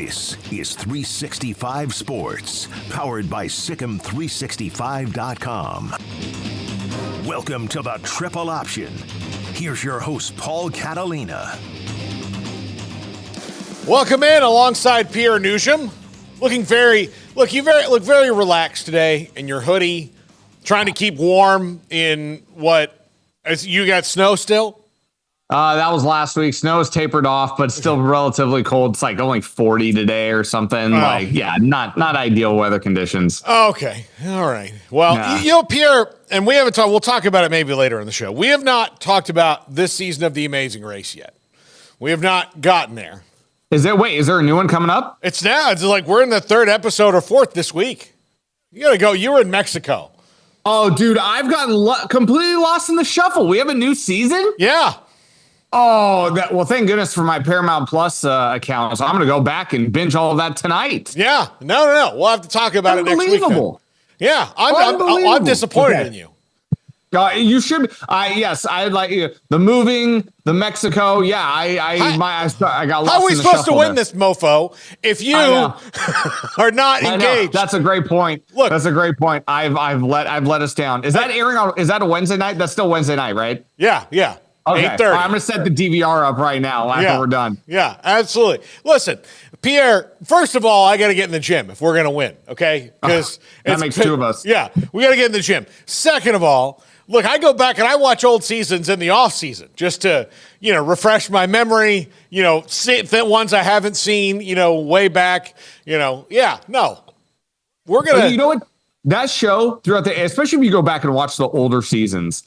This is 365 Sports, powered by Sikkim365.com. Welcome to the Triple Option. Here's your host, Paul Catalina. Welcome in alongside Pierre Noujaim. You look very relaxed today in your hoodie, trying to keep warm in you got snow still? That was last week. Snow is tapered off, but still relatively cold. It's like only 40 today or something. Not ideal weather conditions. Okay. All right. Well, Pierre, and we haven't talked, we'll talk about it maybe later in the show. We have not talked about this season of The Amazing Race yet. We have not gotten there. Is there a new one coming up? It's like we're in the third episode or fourth this week. You got to go. You were in Mexico. Oh, dude, I've gotten completely lost in the shuffle. We have a new season? Yeah. Oh, thank goodness for my Paramount Plus account. So I'm going to go back and binge all of that tonight. Yeah. No. We'll have to talk about it next week. Unbelievable. Yeah. I'm disappointed in you. You should. Yes, I like the moving, the Mexico. Yeah, I got lost. How are we in the supposed to win there. this mofo if you are not engaged? That's a great point. Look, that's a great point. I've let us down. Is that airing on? Is that a Wednesday night? That's still Wednesday night, right? Yeah. Okay. 8:30. I'm gonna set the DVR up right now after we're done. Yeah, absolutely. Listen, Pierre, first of all, I got to get in the gym if we're going to win, okay? Because that makes two of us. Yeah, we got to get in the gym. Second of all, look, I go back and I watch old seasons in the off season just to, refresh my memory, see ones I haven't seen, way back, We're going to. You know what? That show especially if you go back and watch the older seasons,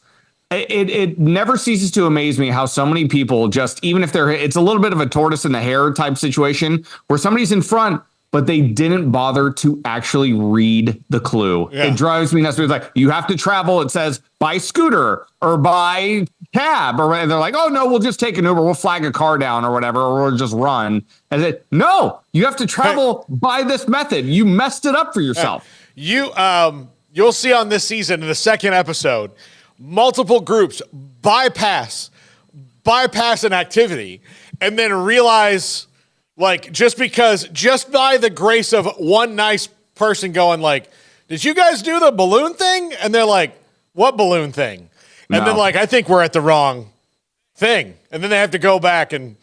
it never ceases to amaze me how so many people just, even if it's a little bit of a tortoise in the hare type situation where somebody's in front, but they didn't bother to actually read the clue. Yeah. It drives me nuts. It's like, you have to travel. It says by scooter or by cab, or they're like, oh no, we'll just take an Uber. We'll flag a car down or whatever, or we'll just run. And no, you have to travel by this method. You messed it up for yourself. You'll see on this season in the second episode, multiple groups bypass an activity and then realize, just by the grace of one nice person going did you guys do the balloon thing? And they're like, what balloon thing? And then I think we're at the wrong thing. And then they have to go back and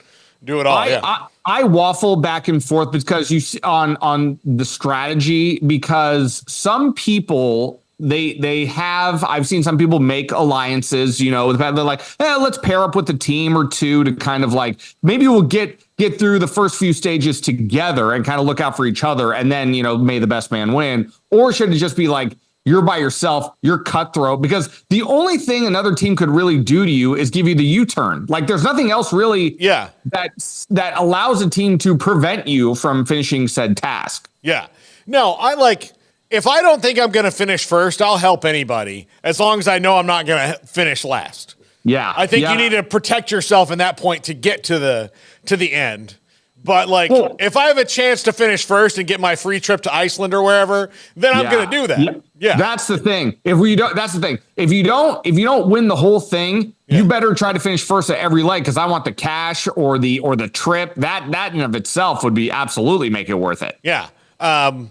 do it all. I waffle back and forth because you see on the strategy, because some people, I've seen some people make alliances, they're like, let's pair up with a team or two to kind of maybe we'll get through the first few stages together and kind of look out for each other. And then, may the best man win. Or should it just be you're by yourself, you're cutthroat? Because the only thing another team could really do to you is give you the U-turn. There's nothing else really that allows a team to prevent you from finishing said task. Yeah. No, if I don't think I'm going to finish first, I'll help anybody as long as I know I'm not going to finish last. Yeah. I think you need to protect yourself in that point to get to the end. But if I have a chance to finish first and get my free trip to Iceland or wherever, then I'm going to do that. Yeah. That's the thing. If you don't win the whole thing, you better try to finish first at every leg, because I want the cash or the trip. That in and of itself would be absolutely make it worth it. Yeah. I'll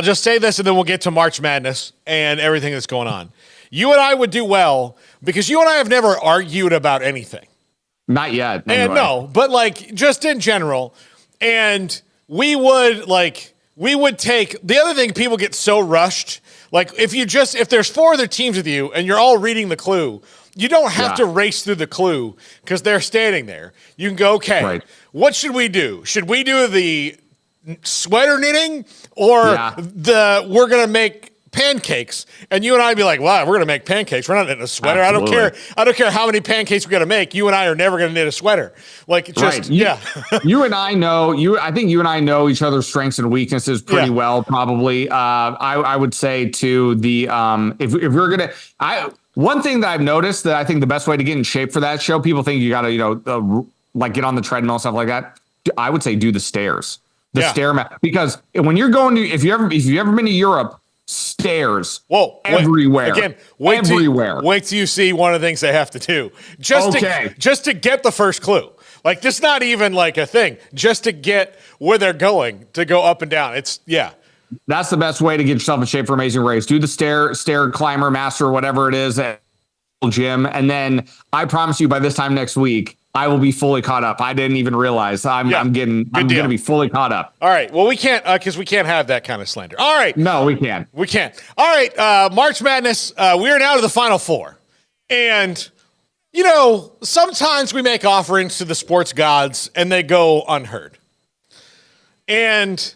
just say this and then we'll get to March Madness and everything that's going on. You and I would do well because you and I have never argued about anything. Not yet. Anyway. And no, but just in general. And we would take the other thing. People get so rushed. If there's four other teams with you and you're all reading the clue, you don't have to race through the clue because they're standing there. You can go, okay, what should we do? Should we do the sweater knitting or we're going to make pancakes? And you and I'd be like, wow, we're going to make pancakes. We're not knitting a sweater. Absolutely. I don't care how many pancakes we got to make. You and I are never going to knit a sweater. You and I know I think you and I know each other's strengths and weaknesses pretty well, probably. I would say to the, if we're going to, one thing that I've noticed that I think the best way to get in shape for that show, people think you got to, get on the treadmill and stuff like that. I would say do the stairs. The stair mat, because when you're going to, if you've ever been to Europe, stairs. Everywhere. Wait till you see one of the things they have to do just to get the first clue. Like, this is not even like a thing. Just to get where they're going, to go up and down. That's the best way to get yourself in shape for Amazing Race. Do the stair climber, master, whatever it is at gym. And then I promise you by this time next week, I will be fully caught up. I didn't even realize I'm going to be fully caught up. All right. Well, we can't, because we can't have that kind of slander. All right. No, we can't. We can't. All right. March Madness. We are now to the Final Four. And, you know, sometimes we make offerings to the sports gods and they go unheard. And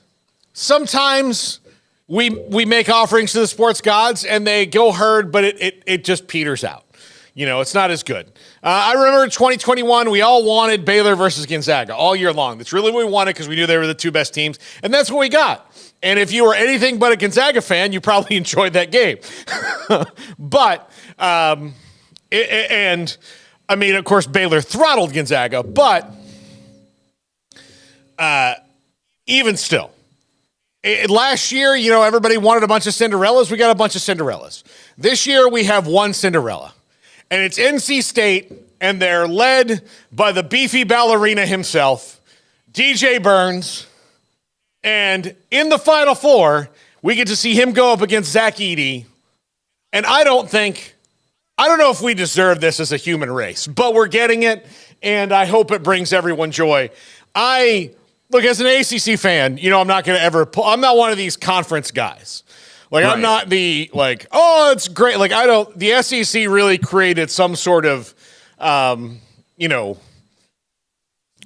sometimes we make offerings to the sports gods and they go heard, but it just peters out. You know, it's not as good. I remember in 2021, we all wanted Baylor versus Gonzaga all year long. That's really what we wanted because we knew they were the two best teams, and that's what we got. And if you were anything but a Gonzaga fan, you probably enjoyed that game. But, and I mean, of course, Baylor throttled Gonzaga, but even still. Last year, you know, everybody wanted a bunch of Cinderellas. We got a bunch of Cinderellas. This year, we have one Cinderella. And it's NC State, and they're led by the beefy ballerina himself, DJ Burns. And in the Final Four, we get to see him go up against Zach Edey. And I don't know if we deserve this as a human race, but we're getting it, and I hope it brings everyone joy. Look, as an ACC fan, you know, I'm not one of these conference guys. Like, right. I'm not it's great. Like, the SEC really created some sort of, you know,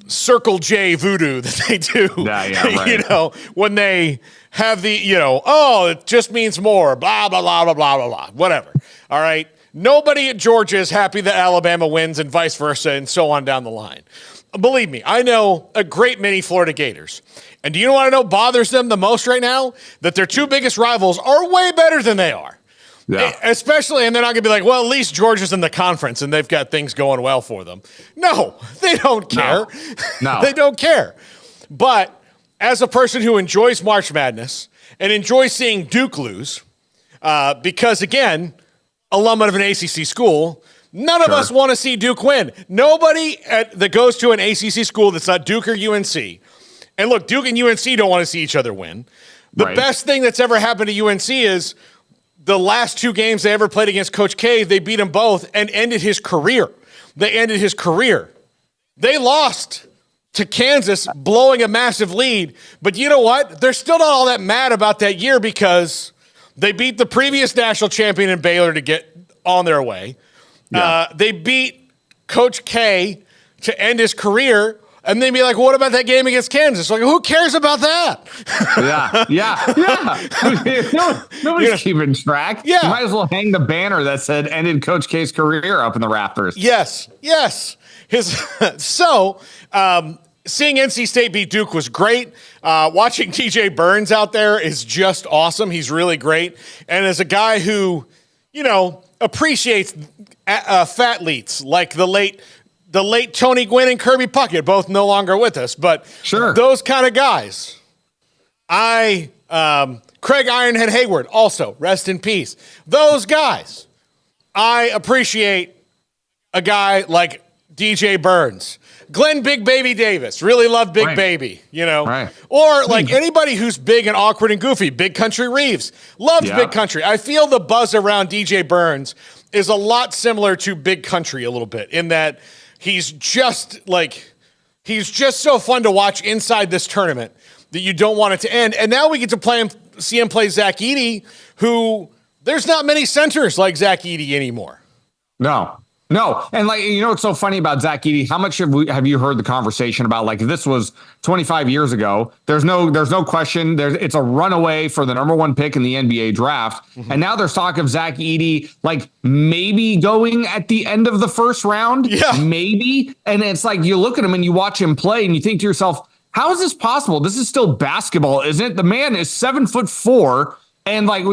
Circle J voodoo that they do. Yeah, right. You know, when they have the, you know, it just means more, blah, blah, blah, blah, blah, blah, blah, whatever. All right. Nobody at Georgia is happy that Alabama wins and vice versa and so on down the line. Believe me, I know a great many Florida Gators. And do you know what I know bothers them the most right now? That their two biggest rivals are way better than they are. Yeah. Especially, and they're not going to be like, well, at least Georgia's in the conference and they've got things going well for them. No, they don't care. No. They don't care. But as a person who enjoys March Madness and enjoys seeing Duke lose, because, again, alum of an ACC school, none of us want to see Duke win. Nobody that goes to an ACC school that's not Duke or UNC. And look, Duke and UNC don't want to see each other win. The best thing that's ever happened to UNC is the last two games they ever played against Coach K, they beat him both and ended his career. They lost to Kansas, blowing a massive lead. But you know what? They're still not all that mad about that year because they beat the previous national champion in Baylor to get on their way. Yeah. They beat Coach K to end his career. And they'd be like, what about that game against Kansas? Like, who cares about that? Yeah. Nobody's keeping track. Yeah. You might as well hang the banner that said ended Coach K's career up in the rafters. Yes. Seeing NC State beat Duke was great. Watching DJ Burns out there is just awesome. He's really great. And as a guy who, you know, appreciates fatleets like the late Tony Gwynn and Kirby Puckett, both no longer with us, but those kind of guys. Craig Ironhead Hayward, also, rest in peace. Those guys. I appreciate a guy like DJ Burns. Glenn Big Baby Davis, really love Big Baby, you know. Right. Or like anybody who's big and awkward and goofy. Big Country Reeves, loves Big Country. I feel the buzz around DJ Burns is a lot similar to Big Country a little bit in that he's just so fun to watch inside this tournament that you don't want it to end. And now we get to see him play Zach Edey, who there's not many centers like Zach Edey anymore. No. And like, you know, what's so funny about Zach Edey, how much have you heard the conversation about, like, if this was 25 years ago, there's no question. It's a runaway for the number one pick in the NBA draft. Mm-hmm. And now there's talk of Zach Edey, like, maybe going at the end of the first round. Yeah. Maybe. And it's like, you look at him and you watch him play and you think to yourself, how is this possible? This is still basketball, isn't it? The man is 7'4". And like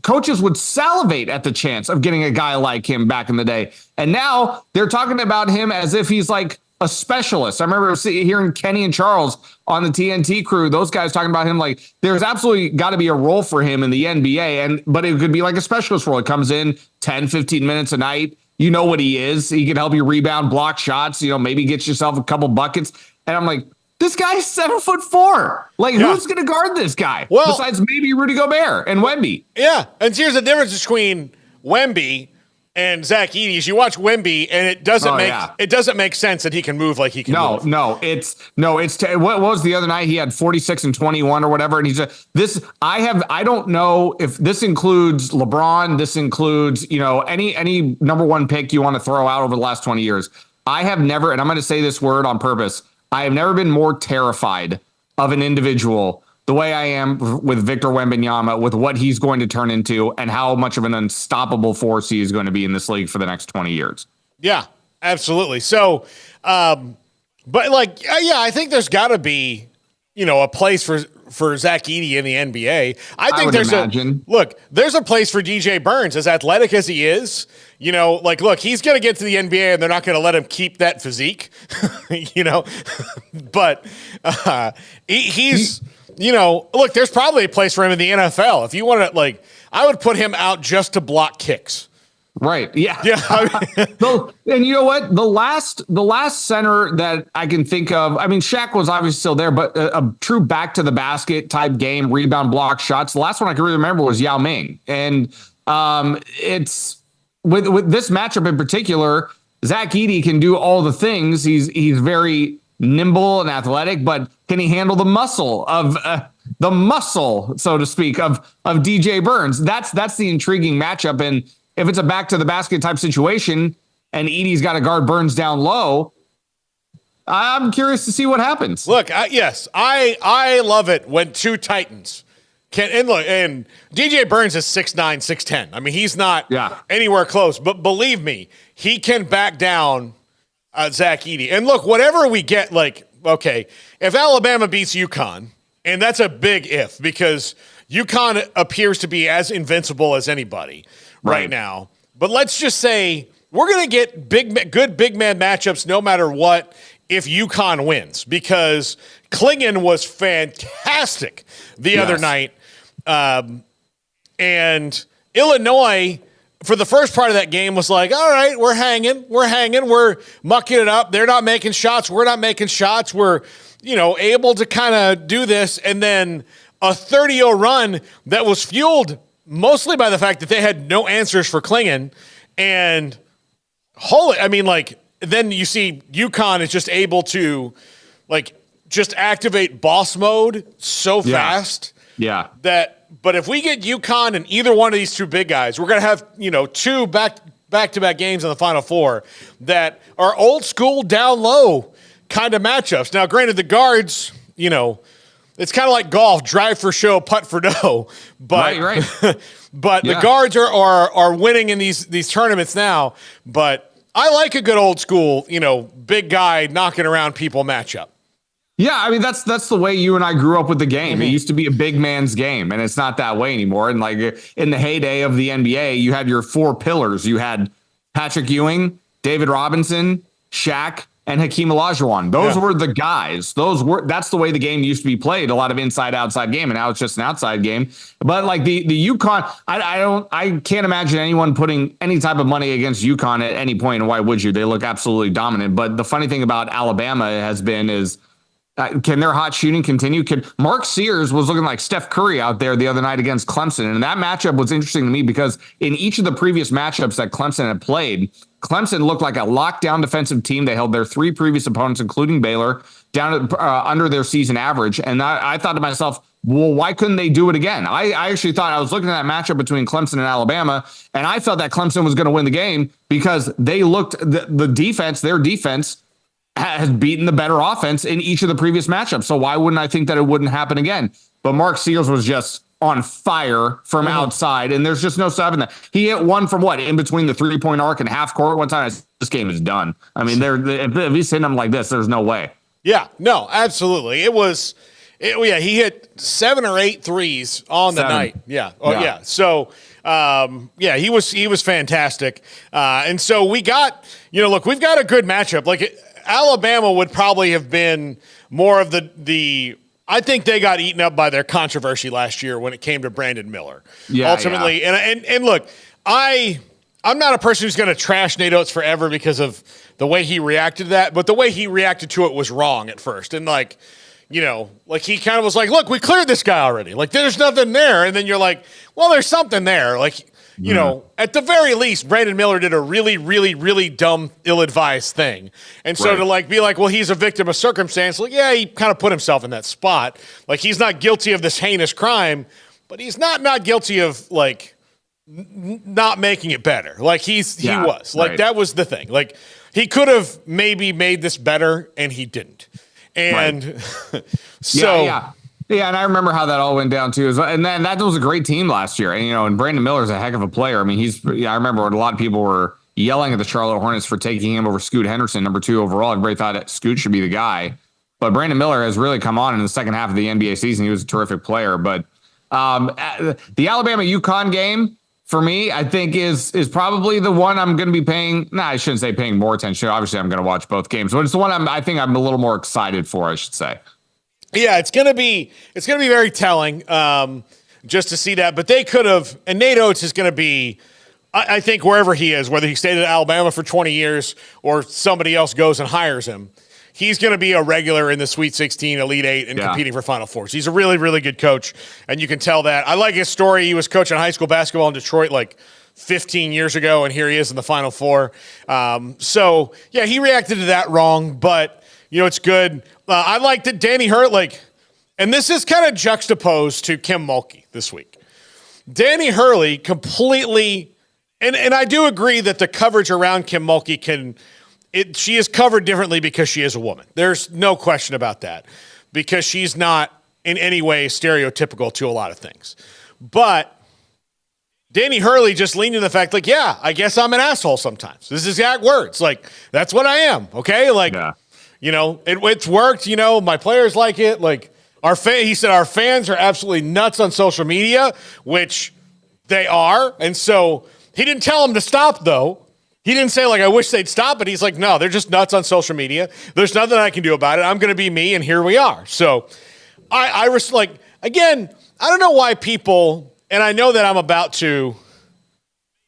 coaches would salivate at the chance of getting a guy like him back in the day. And now they're talking about him as if he's like a specialist. I remember hearing Kenny and Charles on the TNT crew, those guys talking about him like there's absolutely got to be a role for him in the NBA. But it could be like a specialist role. It comes in 10, 15 minutes a night. You know what he is. He can help you rebound, block shots, maybe get yourself a couple buckets. And I'm like, this guy's 7'4". Like, who's going to guard this guy? Well, besides maybe Rudy Gobert and Wemby. Yeah. And here's the difference between Wemby and Zach Edey is you watch Wemby and it doesn't make sense that he can move like he can move. What was the other night? He had 46 and 21 or whatever. And I don't know if this includes LeBron. This includes, any number one pick you want to throw out over the last 20 years. I have never, and I'm going to say this word on purpose, I have never been more terrified of an individual the way I am with Victor Wembanyama, with what he's going to turn into and how much of an unstoppable force he is going to be in this league for the next 20 years. Yeah, absolutely. So, I think there's got to be, a place for Zach Edey in the NBA. I think there's a place for DJ Burns, as athletic as he is. Look, he's going to get to the NBA and they're not going to let him keep that physique, but he's, look, there's probably a place for him in the NFL. If you want to, I would put him out just to block kicks. Right. Yeah. Yeah. And you know what? The last center that I can think of, Shaq was obviously still there, but a true back to the basket type game, rebound, block, shots. The last one I can really remember was Yao Ming. And it's with this matchup in particular, Zach Edey can do all the things. He's very nimble and athletic, but can he handle the muscle, so to speak, of DJ Burns? That's the intriguing matchup. And if it's a back to the basket type situation and Edey's got to guard Burns down low, I'm curious to see what happens. Look, I love it when two Titans and DJ Burns is 6'9", 6'10". He's not anywhere close, but believe me, he can back down Zach Edey. And look, whatever we get, if Alabama beats UConn, and that's a big if, because UConn appears to be as invincible as anybody right now. But let's just say we're going to get good big man matchups no matter what if UConn wins, because Klingon was fantastic the other night. And Illinois, for the first part of that game, was like, all right, we're hanging, we're mucking it up. They're not making shots. We're not making shots. We're, able to kind of do this. And then a 30-0 run that was fueled mostly by the fact that they had no answers for Klingon. And then you see UConn is just able to just activate boss mode so fast. Yeah. But if we get UConn and either one of these two big guys, we're going to have, two back-to-back games in the Final Four that are old school down low kind of matchups. Now, granted, the guards, it's kind of like golf, drive for show, putt for dough. But, right. but the guards are winning in these tournaments now. But I like a good old school, big guy knocking around people matchup. Yeah, that's the way you and I grew up with the game. Mm-hmm. It used to be a big man's game, and it's not that way anymore. And in the heyday of the NBA, you had your four pillars. You had Patrick Ewing, David Robinson, Shaq, and Hakeem Olajuwon. Those were the guys. That's the way the game used to be played. A lot of inside-outside game, and now it's just an outside game. But the UConn, I can't imagine anyone putting any type of money against UConn at any point. And why would you? They look absolutely dominant. But the funny thing about Alabama is can their hot shooting continue? Mark Sears was looking like Steph Curry out there the other night against Clemson. And that matchup was interesting to me because in each of the previous matchups that Clemson had played, Clemson looked like a lockdown defensive team. They held their three previous opponents, including Baylor, down under their season average. And I thought to myself, well, why couldn't they do it again? I actually thought I was looking at that matchup between Clemson and Alabama, and I felt that Clemson was going to win the game because they looked the defense, their defense, has beaten the better offense in each of the previous matchups. So why wouldn't I think that it wouldn't happen again? But Mark Sears was just on fire from outside, and there's just no stopping that. He hit one from in between the 3-point arc and half court one time. This game is done. If he's hitting them like this, there's no way. Yeah, no, absolutely. He hit 7 or 8 threes on the night. Yeah. Oh, yeah. So, he was fantastic. And so we got, we've got a good matchup. Alabama would probably have been more of the I think they got eaten up by their controversy last year when it came to Brandon Miller. Yeah, ultimately. Yeah. And look, I I'm not a person who's going to trash Nate Oates forever because of the way he reacted to that, but the way he reacted to it was wrong at first. And like, you know, like he kind of was like, look, we cleared this guy already. Like there's nothing there. And then you're like, well, there's something there. Like, you know, at the very least, Brandon Miller did a really, really, really dumb, ill-advised thing. And so to like be like, well, he's a victim of circumstance. Like, yeah, he kind of put himself in that spot. Like he's not guilty of this heinous crime, but he's not guilty of like not making it better. Like he was like, that was the thing. Like he could have maybe made this better and he didn't. And Yeah, and I remember how that all went down too. And then that was a great team last year. And, you know, and Brandon Miller's a heck of a player. I mean, I remember when a lot of people were yelling at the Charlotte Hornets for taking him over Scoot Henderson, number 2 overall. Everybody thought that Scoot should be the guy. But Brandon Miller has really come on in the second half of the NBA season. He was a terrific player. But the Alabama UConn game, for me, I think is probably the one I'm going to be paying. I shouldn't say paying more attention. Obviously, I'm going to watch both games, but it's the one I think I'm a little more excited for, I should say. Yeah, it's gonna be very telling just to see that. But they could have, and Nate Oates is gonna be, I think wherever he is, whether he stayed at Alabama for 20 years or somebody else goes and hires him, he's gonna be a regular in the Sweet 16, Elite 8, and competing for Final Fours. He's a really, really good coach, and you can tell that. I like his story. He was coaching high school basketball in Detroit like 15 years ago, and here he is in the Final Four. So yeah, he reacted to that wrong, but you know, it's good. I like that Danny Hurley, and this is kind of juxtaposed to Kim Mulkey this week. Danny Hurley completely, and I do agree that the coverage around Kim Mulkey she is covered differently because she is a woman. There's no question about that, because she's not in any way stereotypical to a lot of things. But Danny Hurley just leaned into the fact, like, yeah, I guess I'm an asshole sometimes. This is exact words. Like, that's what I am, okay? Like, you know, it's worked. You know, my players like it. Like he said, our fans are absolutely nuts on social media, which they are. And so he didn't tell them to stop, though. He didn't say, like, I wish they'd stop it. He's like, no, they're just nuts on social media. There's nothing I can do about it. I'm going to be me, and here we are. So I was like, again, I don't know why people, and I know that I'm about to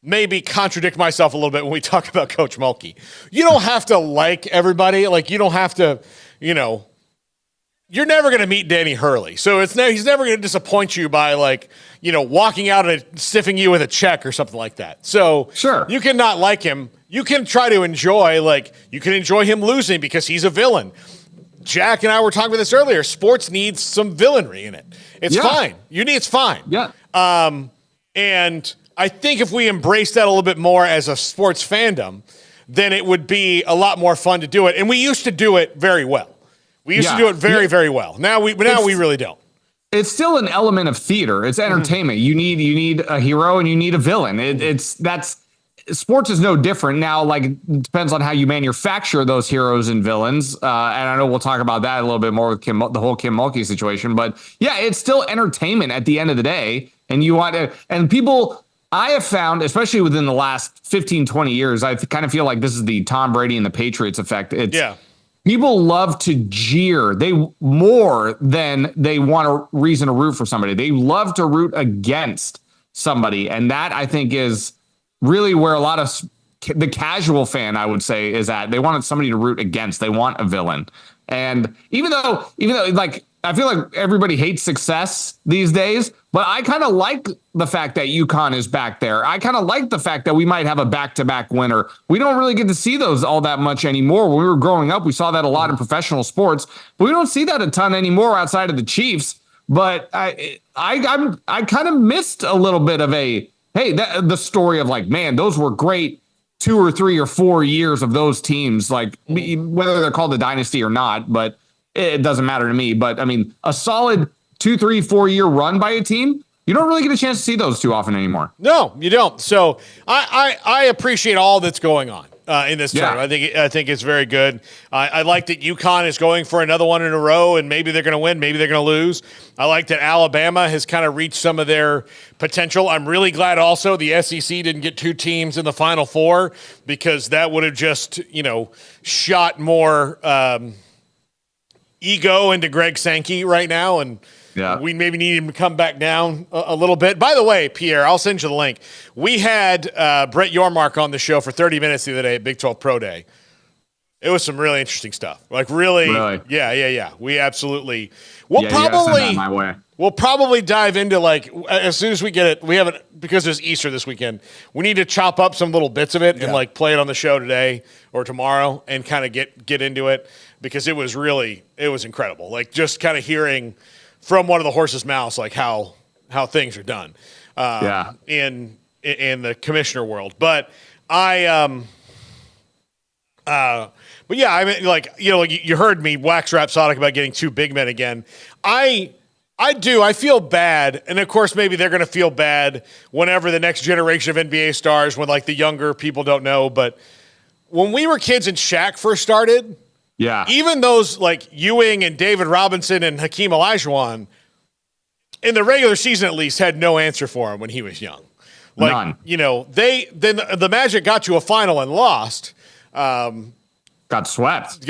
maybe contradict myself a little bit when we talk about Coach Mulkey. You don't have to like everybody. Like, you don't have to, you know, you're never going to meet Danny Hurley. So he's never going to disappoint you by, like, you know, walking out and stiffing you with a check or something like that. So sure, you can not like him. You can try to enjoy, like, you can enjoy him losing because he's a villain. Jack and I were talking about this earlier. Sports needs some villainy in it. It's fine. It's fine. Yeah. And I think if we embrace that a little bit more as a sports fandom, then it would be a lot more fun to do it. And we used to do it very well. We used to do it very, very well. Now we really don't. It's still an element of theater. It's entertainment. You need a hero and you need a villain. Sports is no different now. Like, it depends on how you manufacture those heroes and villains. And I know we'll talk about that a little bit more with the whole Kim Mulkey situation. But yeah, it's still entertainment at the end of the day. And you want to, and people, I have found, especially within the last 15, 20 years, I kind of feel like this is the Tom Brady and the Patriots effect. People love to jeer. More than they want a reason to root for somebody. They love to root against somebody. And that, I think, is really where a lot of the casual fan, I would say, is at. They wanted somebody to root against. They want a villain. And even though, like, I feel like everybody hates success these days, but I kind of like the fact that UConn is back there. I kind of like the fact that we might have a back-to-back winner. We don't really get to see those all that much anymore. When we were growing up, we saw that a lot in professional sports, but we don't see that a ton anymore outside of the Chiefs. But I kind of missed a little bit of the story of, like, man, those were great 2 or 3 or 4 years of those teams, like, whether they're called a dynasty or not, but it doesn't matter to me. But I mean, a solid 2, 3, 4 year run by a team, you don't really get a chance to see those too often anymore. No, you don't. So I appreciate all that's going on in this tournament. I think it's very good. I like that UConn is going for another one in a row, and maybe they're going to win, maybe they're going to lose. I like that Alabama has kind of reached some of their potential. I'm really glad also the SEC didn't get 2 teams in the Final Four, because that would have just, shot more ego into Greg Sankey right now. And we maybe need him to come back down a little bit. By the way, Pierre, I'll send you the link. We had Brett Yormark on the show for 30 minutes the other day at Big 12 Pro Day. It was some really interesting stuff. Like really? Yeah. We absolutely. We'll probably dive into like as soon as we get it. We haven't because there's Easter this weekend. We need to chop up some little bits of it and like play it on the show today or tomorrow and kind of get into it because it was incredible. Like just kind of hearing from one of the horse's mouths like how things are done. In the commissioner world, but But yeah, I mean, like, you know, like you heard me wax rhapsodic about getting 2 big men again. I feel bad. And of course, maybe they're going to feel bad whenever the next generation of NBA stars, when like the younger people don't know. But when we were kids and Shaq first started, even those like Ewing and David Robinson and Hakeem Olajuwon in the regular season, at least had no answer for him when he was young. Like, none. You know, the Magic got to a final and lost. Got swept.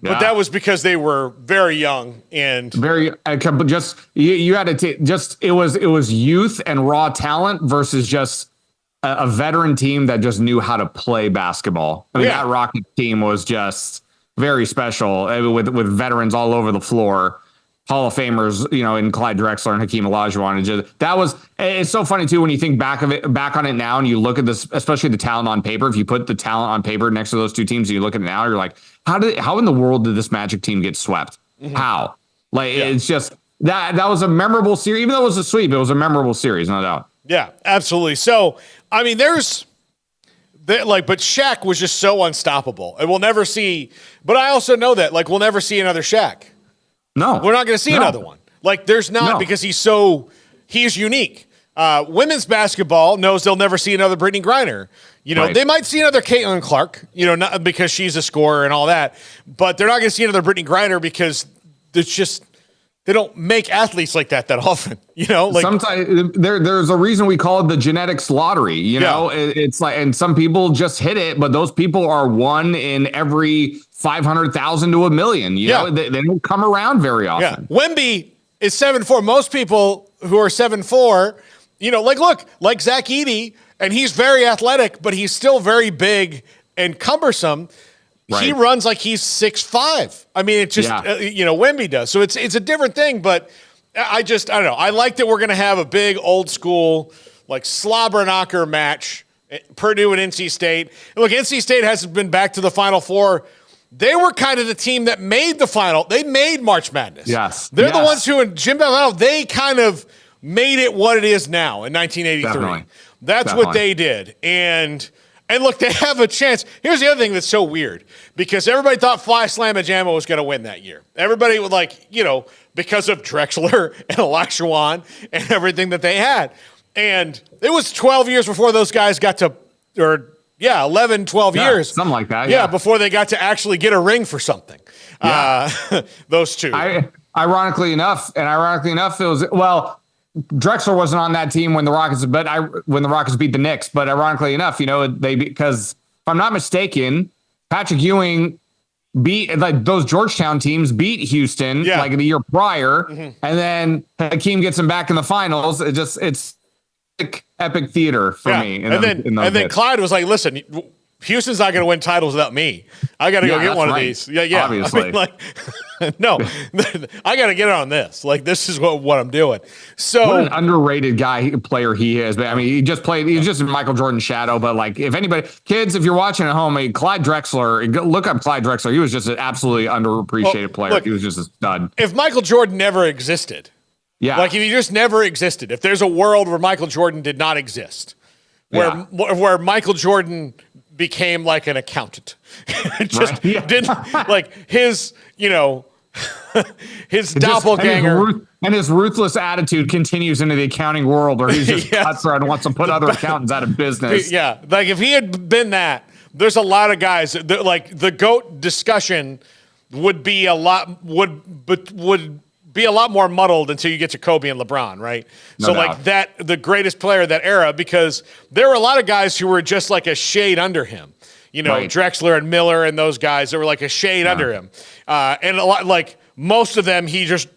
But that was because they were very young and just you had to it was youth and raw talent versus just a veteran team that just knew how to play basketball. I mean, that Rocket team was just very special with veterans all over the floor. Hall of Famers, you know, in Clyde Drexler and Hakeem Olajuwon. It's so funny too when you think back on it now and you look at this, especially the talent on paper. If you put the talent on paper next to those two teams and you look at it now, you're like, how in the world did this Magic team get swept? Mm-hmm. How? It's just that was a memorable series. Even though it was a sweep, it was a memorable series, no doubt. Yeah, absolutely. So, I mean, but Shaq was just so unstoppable. And we'll never see, but I also know that, like, we'll never see another Shaq. No, we're not going to see another one. Like, there's not because he's unique. Women's basketball knows they'll never see another Brittany Griner. You know, They might see another Caitlin Clark, you know, not because she's a scorer and all that, but they're not going to see another Brittany Griner because they don't make athletes like that often, you know? Like sometimes there's a reason we call it the genetics lottery, you know? It's like, and some people just hit it, but those people are one in every 500,000 to 1 million. You know, they don't come around very often. Yeah. Wemby is 7'4". Most people who are 7'4", you know, like Zach Edey, and he's very athletic, but he's still very big and cumbersome. Right. He runs like he's 6'5". I mean, it's just, you know, Wemby does. So it's a different thing, but I don't know. I like that we're going to have a big old school, like slobber knocker match, Purdue and NC State. And look, NC State hasn't been back to the Final Four. They were kind of the team that made the final. They made March Madness. Yes. They're the ones who, in Jim Bellano, they kind of made it what it is now in 1983. Definitely. That's what they did. And look, they have a chance. Here's the other thing that's so weird, because everybody thought Fly Slamma-Jamma was going to win that year. Everybody would, like, you know, because of Drexler and Olajuwon and everything that they had. And it was 12 years before those guys got to, 11, 12 years. Something like that. Yeah, before they got to actually get a ring for something. Those two. Ironically enough, it was, Drexler wasn't on that team when the Rockets beat the Knicks. But ironically enough, you know, because if I'm not mistaken, Patrick Ewing beat, like, those Georgetown teams beat Houston like the year prior, and then Hakeem gets him back in the finals. It's epic theater for me. And then Clyde was like, "Listen, Houston's not going to win titles without me. I got to go get one of these." Yeah. Obviously. I mean, like, no, I got to get on this. Like, this is what I'm doing. So what an underrated player he is. But I mean, he's just in Michael Jordan's shadow. But like, if anybody, kids, if you're watching at home, Clyde Drexler, look up Clyde Drexler. He was just an absolutely underappreciated player. Look, he was just a stud. If Michael Jordan never existed, like if he just never existed, if there's a world where Michael Jordan did not exist, where Michael Jordan became like an accountant, didn't like his, you know, his doppelganger, and his ruthless attitude continues into the accounting world, where he's just cutthroat and wants to put other accountants out of business. Yeah, like if he had been that, there's a lot of guys that, like, the GOAT discussion would be a lot more muddled until you get to Kobe and LeBron, right? No doubt. Like the greatest player of that era, because there were a lot of guys who were just like a shade under him. You know, Drexler and Miller and those guys that were like a shade under him. And a lot, like, most of them, he just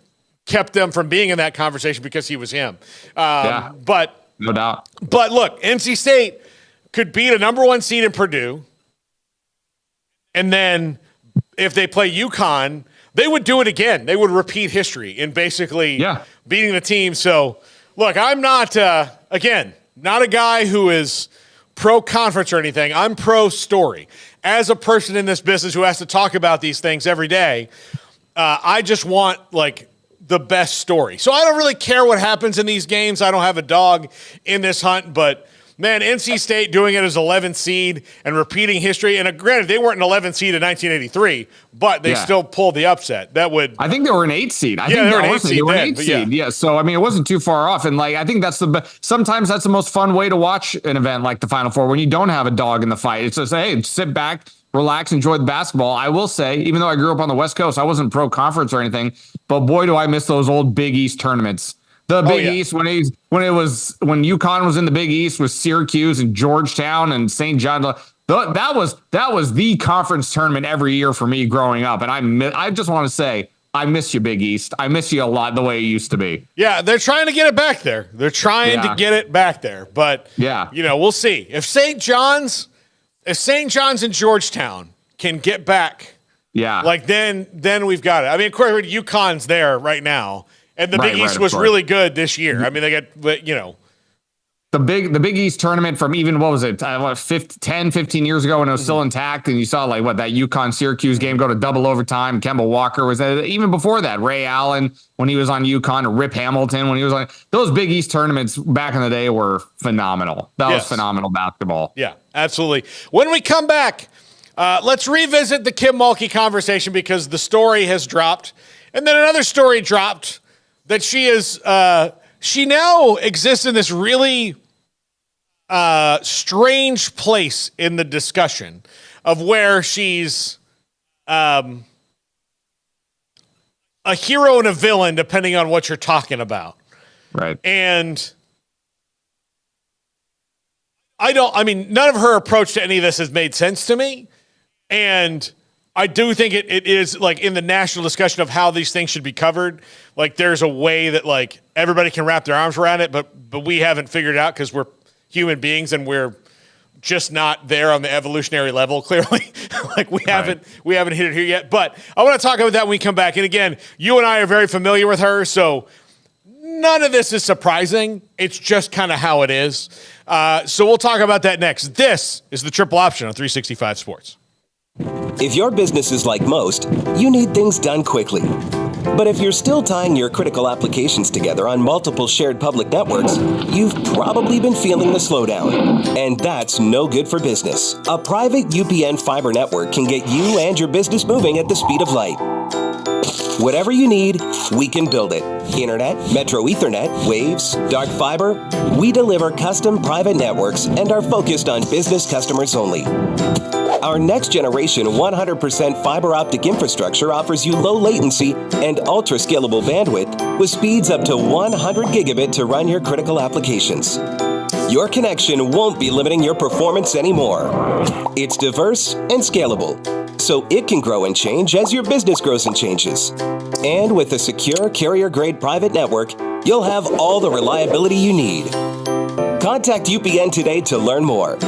kept them from being in that conversation because he was him. But no doubt. But look, NC State could beat a number 1 seed in Purdue. And then if they play UConn, they would do it again. They would repeat history in basically beating the team. So, look, I'm not, again, not a guy who is pro-conference or anything. I'm pro-story. As a person in this business who has to talk about these things every day, I just want, like, the best story. So I don't really care what happens in these games. I don't have a dog in this hunt, but man, NC State doing it as 11th seed and repeating history. And granted, they weren't an 11th seed in 1983, but they still pulled the upset. That would. I think they were an 8th seed. They were an 8th seed. They were an 8th seed. Yeah. So I mean, it wasn't too far off. And like, I think that's sometimes that's the most fun way to watch an event like the Final Four when you don't have a dog in the fight. It's just, hey, sit back, relax, enjoy the basketball. I will say, even though I grew up on the West Coast, I wasn't pro conference or anything, but boy, do I miss those old Big East tournaments. The Big East when UConn was in the Big East with Syracuse and Georgetown and St. John. That was the conference tournament every year for me growing up. And I just want to say, I miss you, Big East. I miss you a lot the way it used to be. Yeah, they're trying to get it back there. They're trying to get it back there. But we'll see. If St. John's and Georgetown can get back, then we've got it. I mean, of course, UConn's there right now. And the Big East was really good this year. I mean, they got, the Big East tournament from even, 10, 15 years ago when it was still intact. And you saw that UConn Syracuse game go to double overtime. Kemba Walker was there. Even before that, Ray Allen, when he was on UConn, Rip Hamilton, when he was on those Big East tournaments back in the day were phenomenal. That was phenomenal basketball. Yeah, absolutely. When we come back, let's revisit the Kim Mulkey conversation because the story has dropped. And then another story dropped that she now exists in this really strange place in the discussion of where she's a hero and a villain, depending on what you're talking about. Right. And none of her approach to any of this has made sense to me. And I do think it is like in the national discussion of how these things should be covered. Like there's a way that like everybody can wrap their arms around it, but we haven't figured it out because we're human beings and we're just not there on the evolutionary level. Clearly, like we haven't hit it here yet. But I want to talk about that when we come back. And again, you and I are very familiar with her, so none of this is surprising. It's just kind of how it is. So we'll talk about that next. This is the Triple Option on 365 Sports. If your business is like most, you need things done quickly. But if you're still tying your critical applications together on multiple shared public networks, you've probably been feeling the slowdown. And that's no good for business. A private UPN fiber network can get you and your business moving at the speed of light. Whatever you need, we can build it. Internet, Metro Ethernet, Waves, dark fiber. We deliver custom private networks and are focused on business customers only. Our next generation 100% fiber optic infrastructure offers you low latency and ultra scalable bandwidth with speeds up to 100 gigabit to run your critical applications. Your connection won't be limiting your performance anymore. It's diverse and scalable, so it can grow and change as your business grows and changes. And with a secure carrier-grade private network, you'll have all the reliability you need. Contact UPN today to learn more.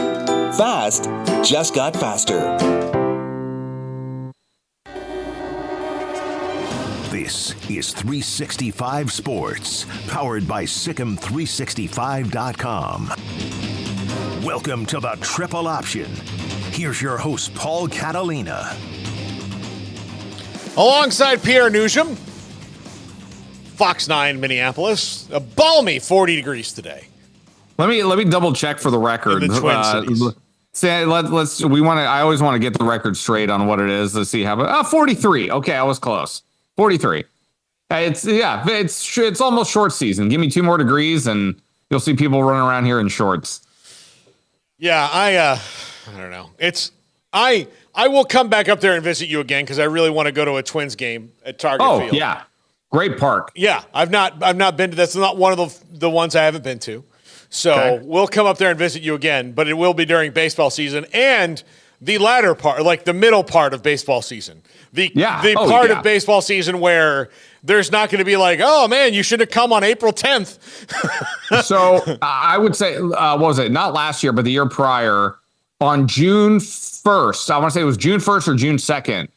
Fast just got faster. This is 365 Sports, powered by Sikkim365.com. Welcome to the Triple Option. Here's your host, Paul Catalina. Alongside Pierre Noujaim, Fox 9 Minneapolis, a balmy 40 degrees today. Let me double check for the record. In the Twin Cities. I always want to get the record straight on what it is. Let's see how 43. Okay, I was close. 43. It's almost short season. Give me 2 more degrees and you'll see people running around here in shorts. Yeah, I don't know. I will come back up there and visit you again because I really want to go to a Twins game at Target Field. Oh, yeah. Great park. Yeah, I've not been to that's not one of the ones I haven't been to. So we'll come up there and visit you again, but it will be during baseball season. And the latter part, like the middle part of baseball season. The part of baseball season where there's not going to be like, oh man, you should have come on April 10th. So I would say, what was it? Not last year, but the year prior, on June 1st, I want to say it was June 1st or June 2nd,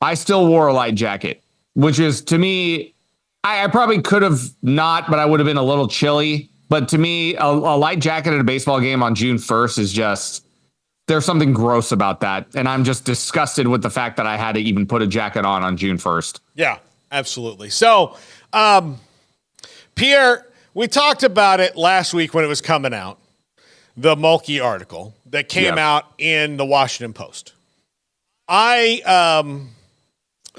I still wore a light jacket, which is, to me, I probably could have not, but I would have been a little chilly. But to me, a light jacket at a baseball game on June 1st is just, there's something gross about that. And I'm just disgusted with the fact that I had to even put a jacket on June 1st. Yeah, absolutely. So, Pierre, we talked about it last week when it was coming out, the Mulkey article that came out in the Washington Post. I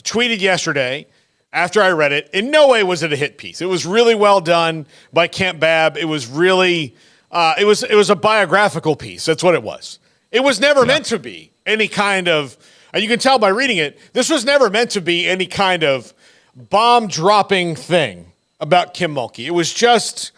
tweeted yesterday after I read it. In no way was it a hit piece. It was really well done by Kent Babb. It was really, it was a biographical piece. That's what it was. It was never meant to be any kind of, and you can tell by reading it, this was never meant to be any kind of bomb-dropping thing about Kim Mulkey. It was just,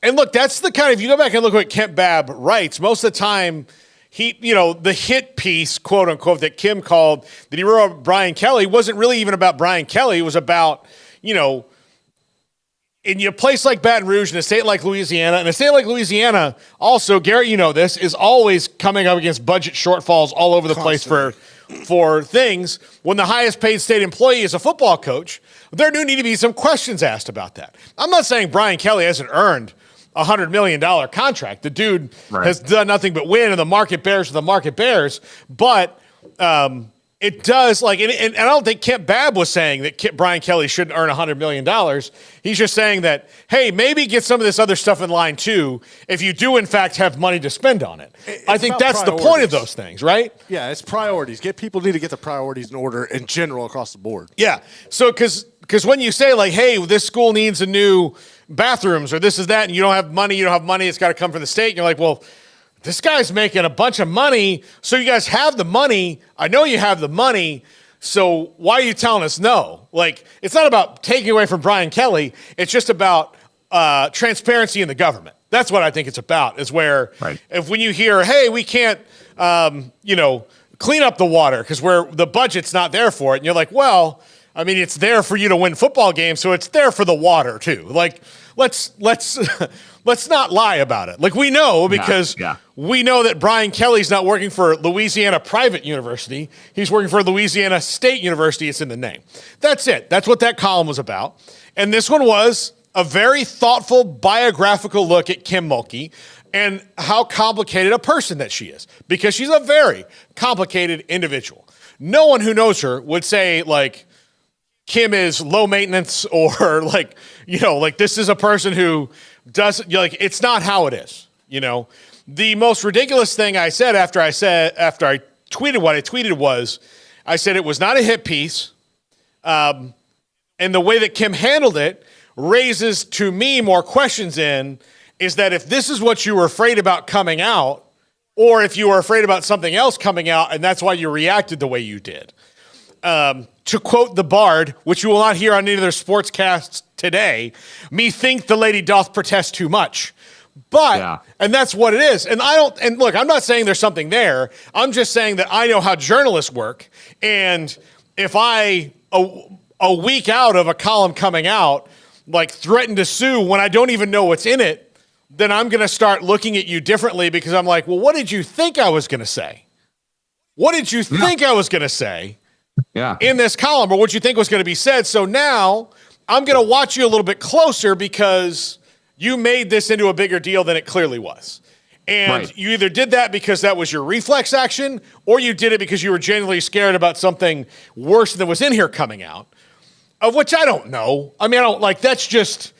and look, that's the kind of, you go back and look what Kent Babb writes, most of the time, the hit piece, quote unquote, that Kim called, that he wrote about Brian Kelly, wasn't really even about Brian Kelly. It was about, in a place like Baton Rouge, in a state like Louisiana, and a state like Louisiana, also, Garrett, you know this, is always coming up against budget shortfalls all over the place for things. When the highest paid state employee is a football coach, there do need to be some questions asked about that. I'm not saying Brian Kelly hasn't earned a $100 million contract. The dude has done nothing but win, and the market bears the market bears. But it does, like, and I don't think Kent Babb was saying that Brian Kelly shouldn't earn $100 million. He's just saying that, hey, maybe get some of this other stuff in line too, if you do in fact have money to spend on it. I think that's the point of those things, right? Yeah, it's priorities. People need to get the priorities in order in general across the board. Yeah. So because when you say like, hey, this school needs a new bathrooms or this is that, and you don't have money, it's got to come from the state. And you're like, well, this guy's making a bunch of money, so you guys have the money. I know you have the money, so why are you telling us no? Like, it's not about taking away from Brian Kelly. It's just about transparency in the government. That's what I think it's about, is where if when you hear, hey, we can't, clean up the water because the budget's not there for it, and you're like, well, I mean, it's there for you to win football games, so it's there for the water too. Like, let's not lie about it. Like, we know because we know that Brian Kelly's not working for Louisiana Private University. He's working for Louisiana State University. It's in the name. That's it. That's what that column was about. And this one was a very thoughtful biographical look at Kim Mulkey and how complicated a person that she is, because she's a very complicated individual. No one who knows her would say, like, Kim is low maintenance or like this is a person who does, it's not how it is. The most ridiculous thing I said after I tweeted what I tweeted was, I said it was not a hit piece. And the way that Kim handled it raises to me more questions is that if this is what you were afraid about coming out, or if you were afraid about something else coming out and that's why you reacted the way you did. To quote the Bard, which you will not hear on any of their sportscasts today, "Me think the lady doth protest too much." But, and that's what it is. And look, I'm not saying there's something there. I'm just saying that I know how journalists work. And if I, a week out of a column coming out, like threaten to sue when I don't even know what's in it, then I'm going to start looking at you differently because I'm like, well, what did you think I was going to say? What did you think I was going to say? In this column, or what you think was going to be said. So now I'm going to watch you a little bit closer because you made this into a bigger deal than it clearly was. And you either did that because that was your reflex action, or you did it because you were genuinely scared about something worse than was in here coming out, of which I don't know. I mean, that's just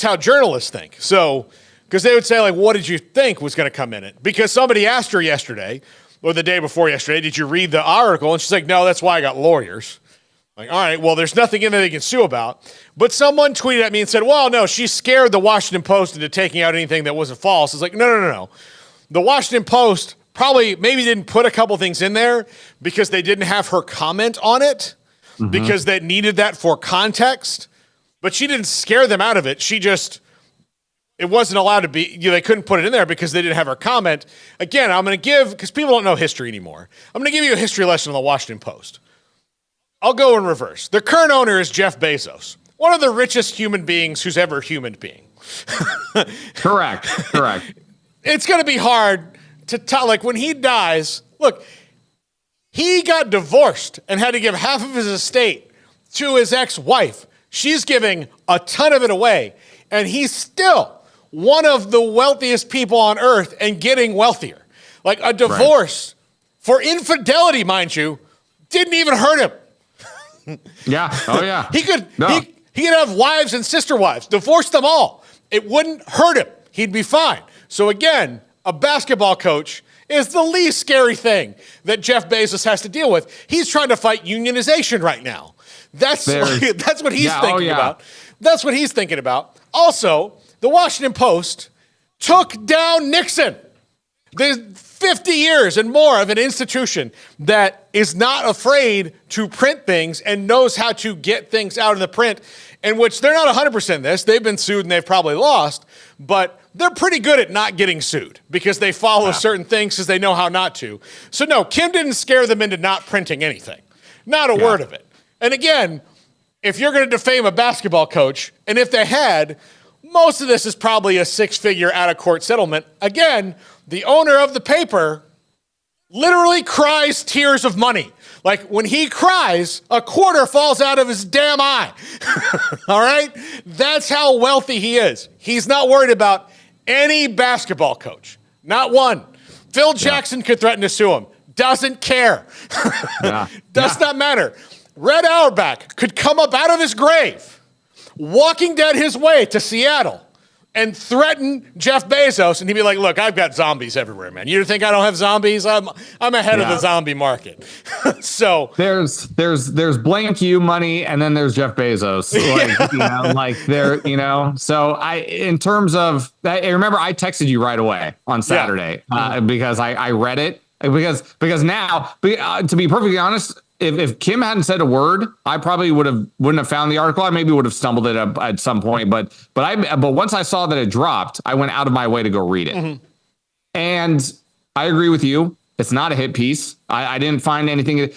how journalists think. So, because they would say, like, what did you think was going to come in it? Because somebody asked her yesterday, or the day before yesterday, did you read the article? And she's like, no, that's why I got lawyers. Like, all right, well, there's nothing in there they can sue about. But someone tweeted at me and said, well, no, she scared the Washington Post into taking out anything that wasn't false. It's like, no. The Washington Post maybe didn't put a couple things in there because they didn't have her comment on it, because they needed that for context. But she didn't scare them out of it. She just it wasn't allowed to be, they couldn't put it in there because they didn't have her comment. Again, I'm going to give, because people don't know history anymore, I'm going to give you a history lesson on the Washington Post. I'll go in reverse. The current owner is Jeff Bezos, one of the richest human beings who's ever human being. Correct. It's going to be hard to tell. Like when he dies, look, he got divorced and had to give half of his estate to his ex-wife. She's giving a ton of it away, and he's still one of the wealthiest people on earth and getting wealthier. Like a divorce for infidelity, mind you, didn't even hurt him. Yeah. Oh yeah. He could have wives and sister wives, divorce them all. It wouldn't hurt him. He'd be fine. So again, a basketball coach is the least scary thing that Jeff Bezos has to deal with. He's trying to fight unionization right now. That's what he's thinking about. That's what he's thinking about. Also, the Washington Post took down Nixon. There's 50 years and more of an institution that is not afraid to print things and knows how to get things out in the print, in which they're not 100% this. They've been sued and they've probably lost, but they're pretty good at not getting sued because they follow certain things because they know how not to. So no, Kim didn't scare them into not printing anything. Not a word of it. And again, if you're going to defame a basketball coach, and if they had, most of this is probably a 6-figure out-of-court settlement. Again, the owner of the paper literally cries tears of money. Like when he cries, a quarter falls out of his damn eye. All right? That's how wealthy he is. He's not worried about any basketball coach. Not one. Phil Jackson could threaten to sue him. Doesn't care. Does not matter. Red Auerbach could come up out of his grave, walking dead his way to Seattle, and threaten Jeff Bezos, and he'd be like, look, I've got zombies everywhere, man. You think I don't have zombies? I'm ahead of the zombie market. So there's blank you money, and then there's Jeff Bezos. So in terms of that, I remember I texted you right away on Saturday because I read it because now, to be perfectly honest, if Kim hadn't said a word, I probably wouldn't have found the article. I maybe would have stumbled it up at some point, but once I saw that it dropped, I went out of my way to go read it. Mm-hmm. And I agree with you. It's not a hit piece. I didn't find anything.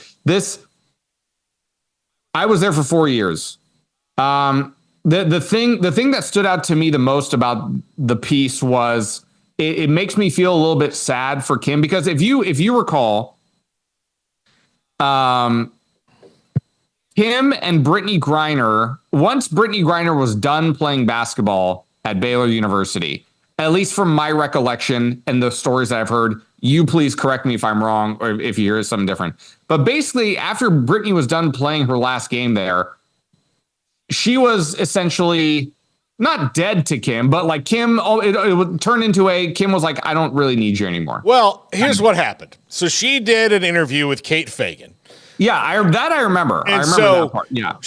I was there for 4 years. The thing that stood out to me the most about the piece was it makes me feel a little bit sad for Kim, because if you recall, Kim and Brittany Griner, once Brittany Griner was done playing basketball at Baylor University, at least from my recollection and the stories that I've heard, you please correct me if I'm wrong or if you hear something different. But basically, after Brittany was done playing her last game there, she was essentially not dead to Kim, but like Kim, it would turn into Kim was like, I don't really need you anymore. Well, here's what happened. So she did an interview with Kate Fagan. Yeah, I remember. And I remember that part. Yeah.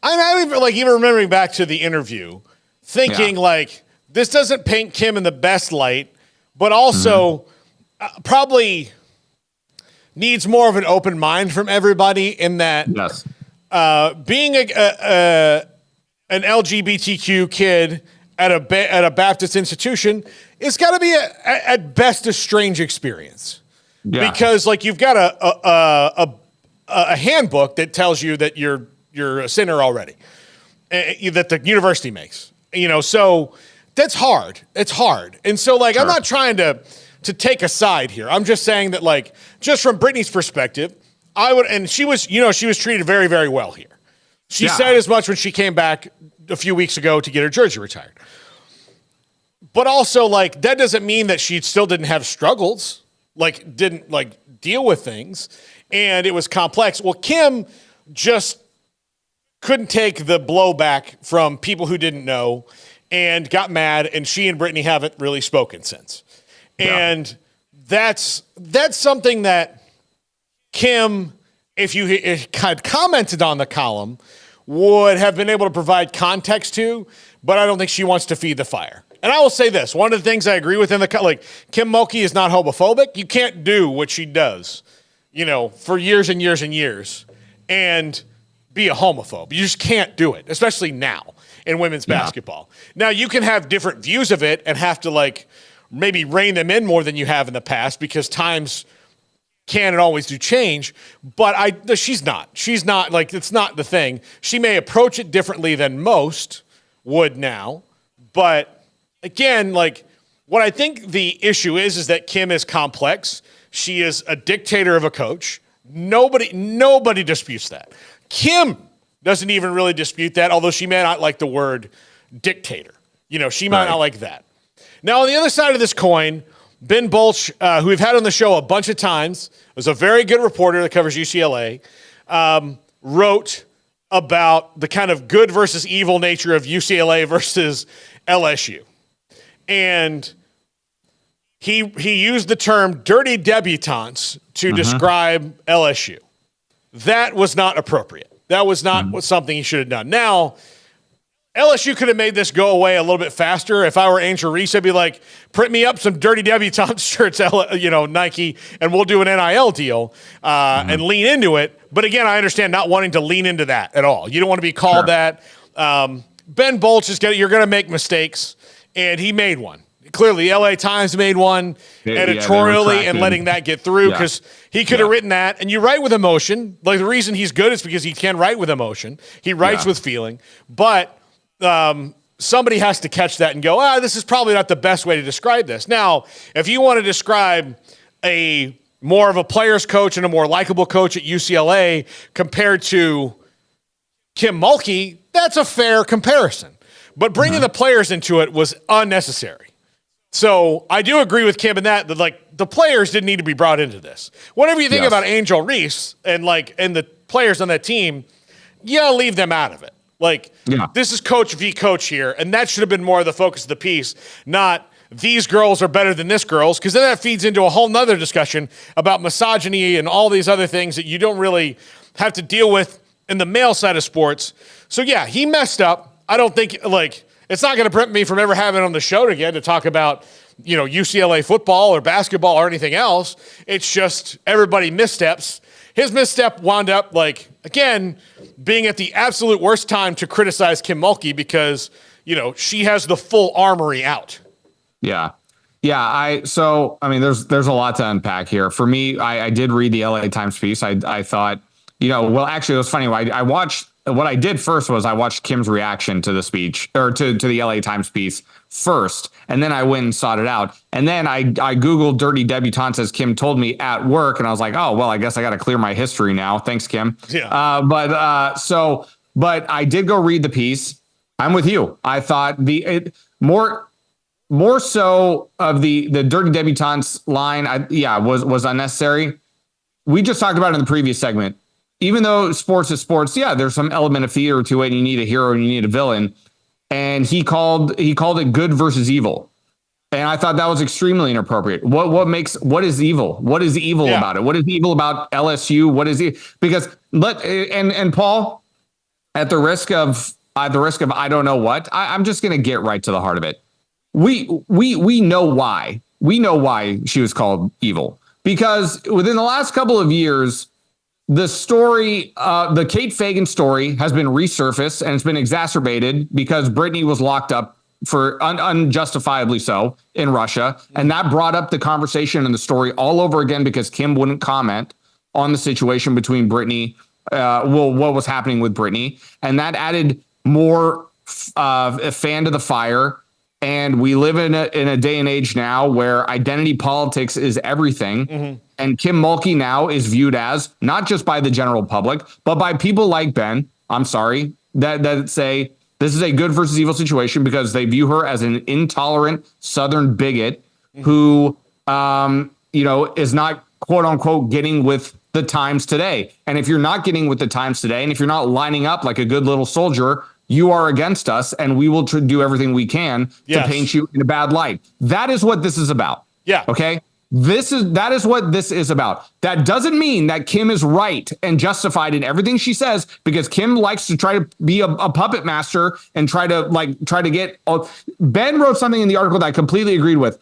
I'm even remembering back to the interview, thinking this doesn't paint Kim in the best light, but also probably needs more of an open mind from everybody in that being an LGBTQ kid at a Baptist institution, it's got to be at best a strange experience, because you've got a handbook that tells you that you're a sinner already, that the university makes, so that's hard. It's hard, and so I'm not trying to take a side here. I'm just saying that just from Brittany's perspective, she was treated very, very well here. She said as much when she came back a few weeks ago to get her jersey retired. But also, that doesn't mean that she still didn't have struggles, didn't deal with things, and it was complex. Well, Kim just couldn't take the blowback from people who didn't know and got mad, and she and Brittany haven't really spoken since. And that's something that Kim, if you had commented on the column, would have been able to provide context to, but I don't think she wants to feed the fire. And I will say this, one of the things I agree with Kim Mulkey is not homophobic. You can't do what she does, for years and years and years and be a homophobe. You just can't do it, especially now. in women's basketball. Now, you can have different views of it and have to like maybe rein them in more than you have in the past because times can and always do change, but she's not like, it's not the thing. She may approach it differently than most would now, but again, like what I think the issue is that Kim is complex. She is a dictator of a coach. Nobody disputes that. Kim doesn't even really dispute that, although she may not like the word dictator. She might not like that. Now, on the other side of this coin, Ben Bolch, who we've had on the show a bunch of times, was a very good reporter that covers UCLA, wrote about the kind of good versus evil nature of UCLA versus LSU. And he used the term dirty debutantes to describe LSU. That was not appropriate. That was not something he should have done. Now, LSU could have made this go away a little bit faster. If I were Angel Reese, I'd be like, print me up some dirty debutante shirts, Nike, and we'll do an NIL deal and lean into it. But again, I understand not wanting to lean into that at all. You don't want to be called that. Ben Bolch you're going to make mistakes, and he made one. Clearly, the LA Times made one editorially and letting that get through because he could have written that. And you write with emotion. Like the reason he's good is because he can write with emotion. He writes with feeling. But somebody has to catch that and go, this is probably not the best way to describe this. Now, if you want to describe a more of a player's coach and a more likable coach at UCLA compared to Kim Mulkey, that's a fair comparison. But bringing the players into it was unnecessary. So I do agree with Kim in that like the players didn't need to be brought into this. Whenever you think about Angel Reese and the players on that team, leave them out of it. Like this is coach v coach here, and that should have been more of the focus of the piece, not these girls are better than this girls, because then that feeds into a whole nother discussion about misogyny and all these other things that you don't really have to deal with in the male side of sports. So he messed up. I don't think it's not going to prevent me from ever having on the show again to talk about, UCLA football or basketball or anything else. It's just everybody missteps. His misstep wound up again, being at the absolute worst time to criticize Kim Mulkey because, she has the full armory out. Yeah. Yeah. There's a lot to unpack here. For me, I did read the LA Times piece. I thought, actually it was funny. What I did first was I watched Kim's reaction to the speech or to the LA Times piece first. And then I went and sought it out. And then I Googled dirty debutantes as Kim told me at work. And I was like, oh, well, I guess I got to clear my history now. Thanks, Kim. Yeah. But I did go read the piece. I'm with you. I thought more so of the dirty debutantes line. Was unnecessary. We just talked about it in the previous segment. Even though sports is sports, there's some element of theater to it. And you need a hero and you need a villain. And he called it good versus evil. And I thought that was extremely inappropriate. What is evil? What is evil about it? What is evil about LSU? What is because Paul, at the risk of I don't know what, I'm just going to get right to the heart of it. We know why. We know why she was called evil, because within the last couple of years, the story, the Kate Fagan story has been resurfaced and it's been exacerbated because Brittany was locked up for unjustifiably so in Russia. And that brought up the conversation and the story all over again because Kim wouldn't comment on the situation between Brittany, what was happening with Brittany. And that added more a fan to the fire. And we live in a day and age now where identity politics is everything. Mm-hmm. And Kim Mulkey now is viewed as not just by the general public, but by people like Ben, that say this is a good versus evil situation because they view her as an intolerant Southern bigot who, is not, quote unquote, getting with the times today. And if you're not getting with the times today, and if you're not lining up like a good little soldier, you are against us, and we will do everything we can to paint you in a bad light. That is what this is about. Yeah. Okay. That is what this is about. That doesn't mean that Kim is right and justified in everything she says, because Kim likes to try to be a puppet master and try to get. Ben wrote something in the article that I completely agreed with.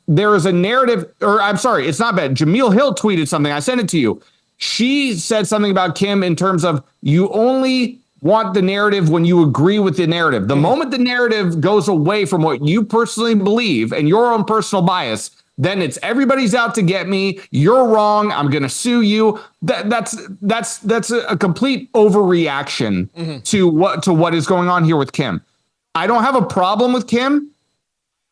There is a narrative, or I'm sorry, it's not Ben. Jameel Hill tweeted something. I sent it to you. She said something about Kim in terms of you only want the narrative when you agree with the narrative. The moment the narrative goes away from what you personally believe and your own personal bias, then it's everybody's out to get me. You're wrong. I'm going to sue you. That's a complete overreaction to what is going on here with Kim. I don't have a problem with Kim.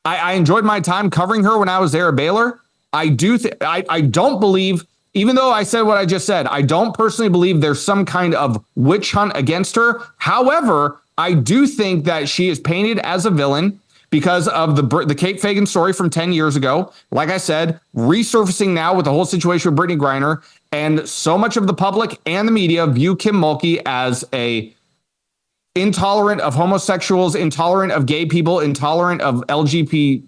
I enjoyed my time covering her when I was there at Baylor. I don't believe, even though I said what I just said, I don't personally believe there's some kind of witch hunt against her. However, I do think that she is painted as a villain because of the Kate Fagan story from 10 years ago. Like I said, resurfacing now with the whole situation with Brittany Griner, and so much of the public and the media view Kim Mulkey as a intolerant of homosexuals, intolerant of gay people, intolerant of LGBTQ,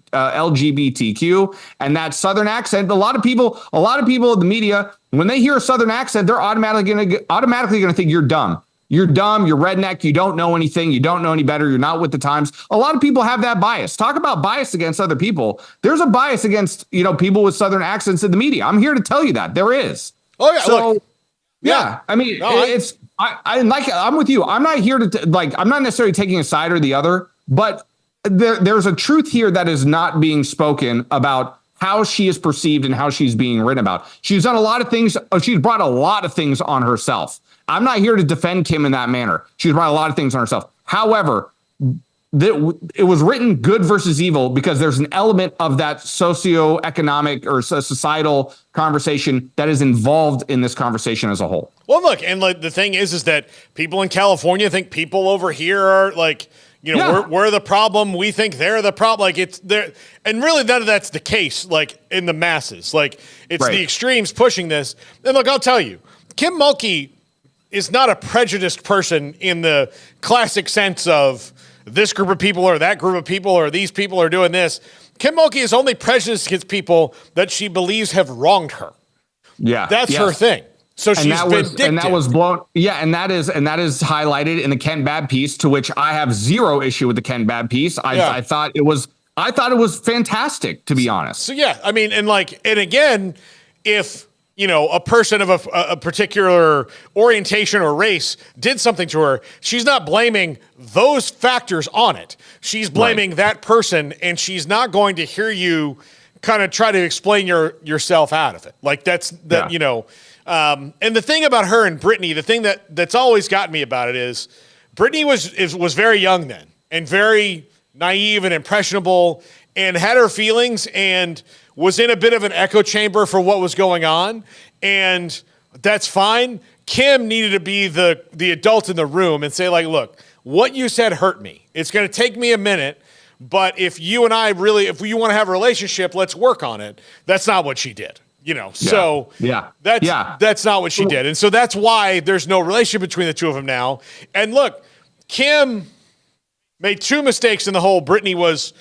and that Southern accent. A lot of people in the media, when they hear a Southern accent, they're automatically going to think you're dumb. You're dumb. You're redneck. You don't know anything. You don't know any better. You're not with the times. A lot of people have that bias. Talk about bias against other people. There's a bias against, people with Southern accents in the media. I'm here to tell you that there is. Oh yeah. So, look, yeah. I mean, I'm with you. I'm not here to I'm not necessarily taking a side or the other, but there's a truth here that is not being spoken about how she is perceived and how she's being written about. She's done a lot of things. She's brought a lot of things on herself. I'm not here to defend Kim in that manner. She's brought a lot of things on herself. However, it was written good versus evil because there's an element of that socioeconomic or societal conversation that is involved in this conversation as a whole. Well, look, and the thing is that people in California think people over here are we're the problem. We think they're the problem. Like it's there, and really none of that's the case. Like in the masses, like it's the extremes pushing this. And look, I'll tell you, Kim Mulkey is not a prejudiced person in the classic sense of this group of people or that group of people or these people are doing this. Kim Mulkey is only prejudiced against people that she believes have wronged her. Yeah. That's her thing. So she's vindictive. And that was blown. Yeah. And that is highlighted in the Ken Babb piece, to which I have zero issue with the Ken Babb piece. I thought it was fantastic, to be honest. So yeah, I mean, and again, if a person of a particular orientation or race did something to her, she's not blaming those factors on it. She's blaming that person, and she's not going to hear you kind of try to explain yourself out of it. Like and the thing about her and Brittany, the thing that's always gotten me about it is Brittany was very young then and very naive and impressionable and had her feelings and was in a bit of an echo chamber for what was going on, and that's fine. Kim needed to be the adult in the room and say, like, look, what you said hurt me. It's going to take me a minute, but if you and I if you want to have a relationship, let's work on it. That's not what she did, So that's not what she did, and so that's why there's no relationship between the two of them now. And look, Kim made two mistakes in the whole Brittany was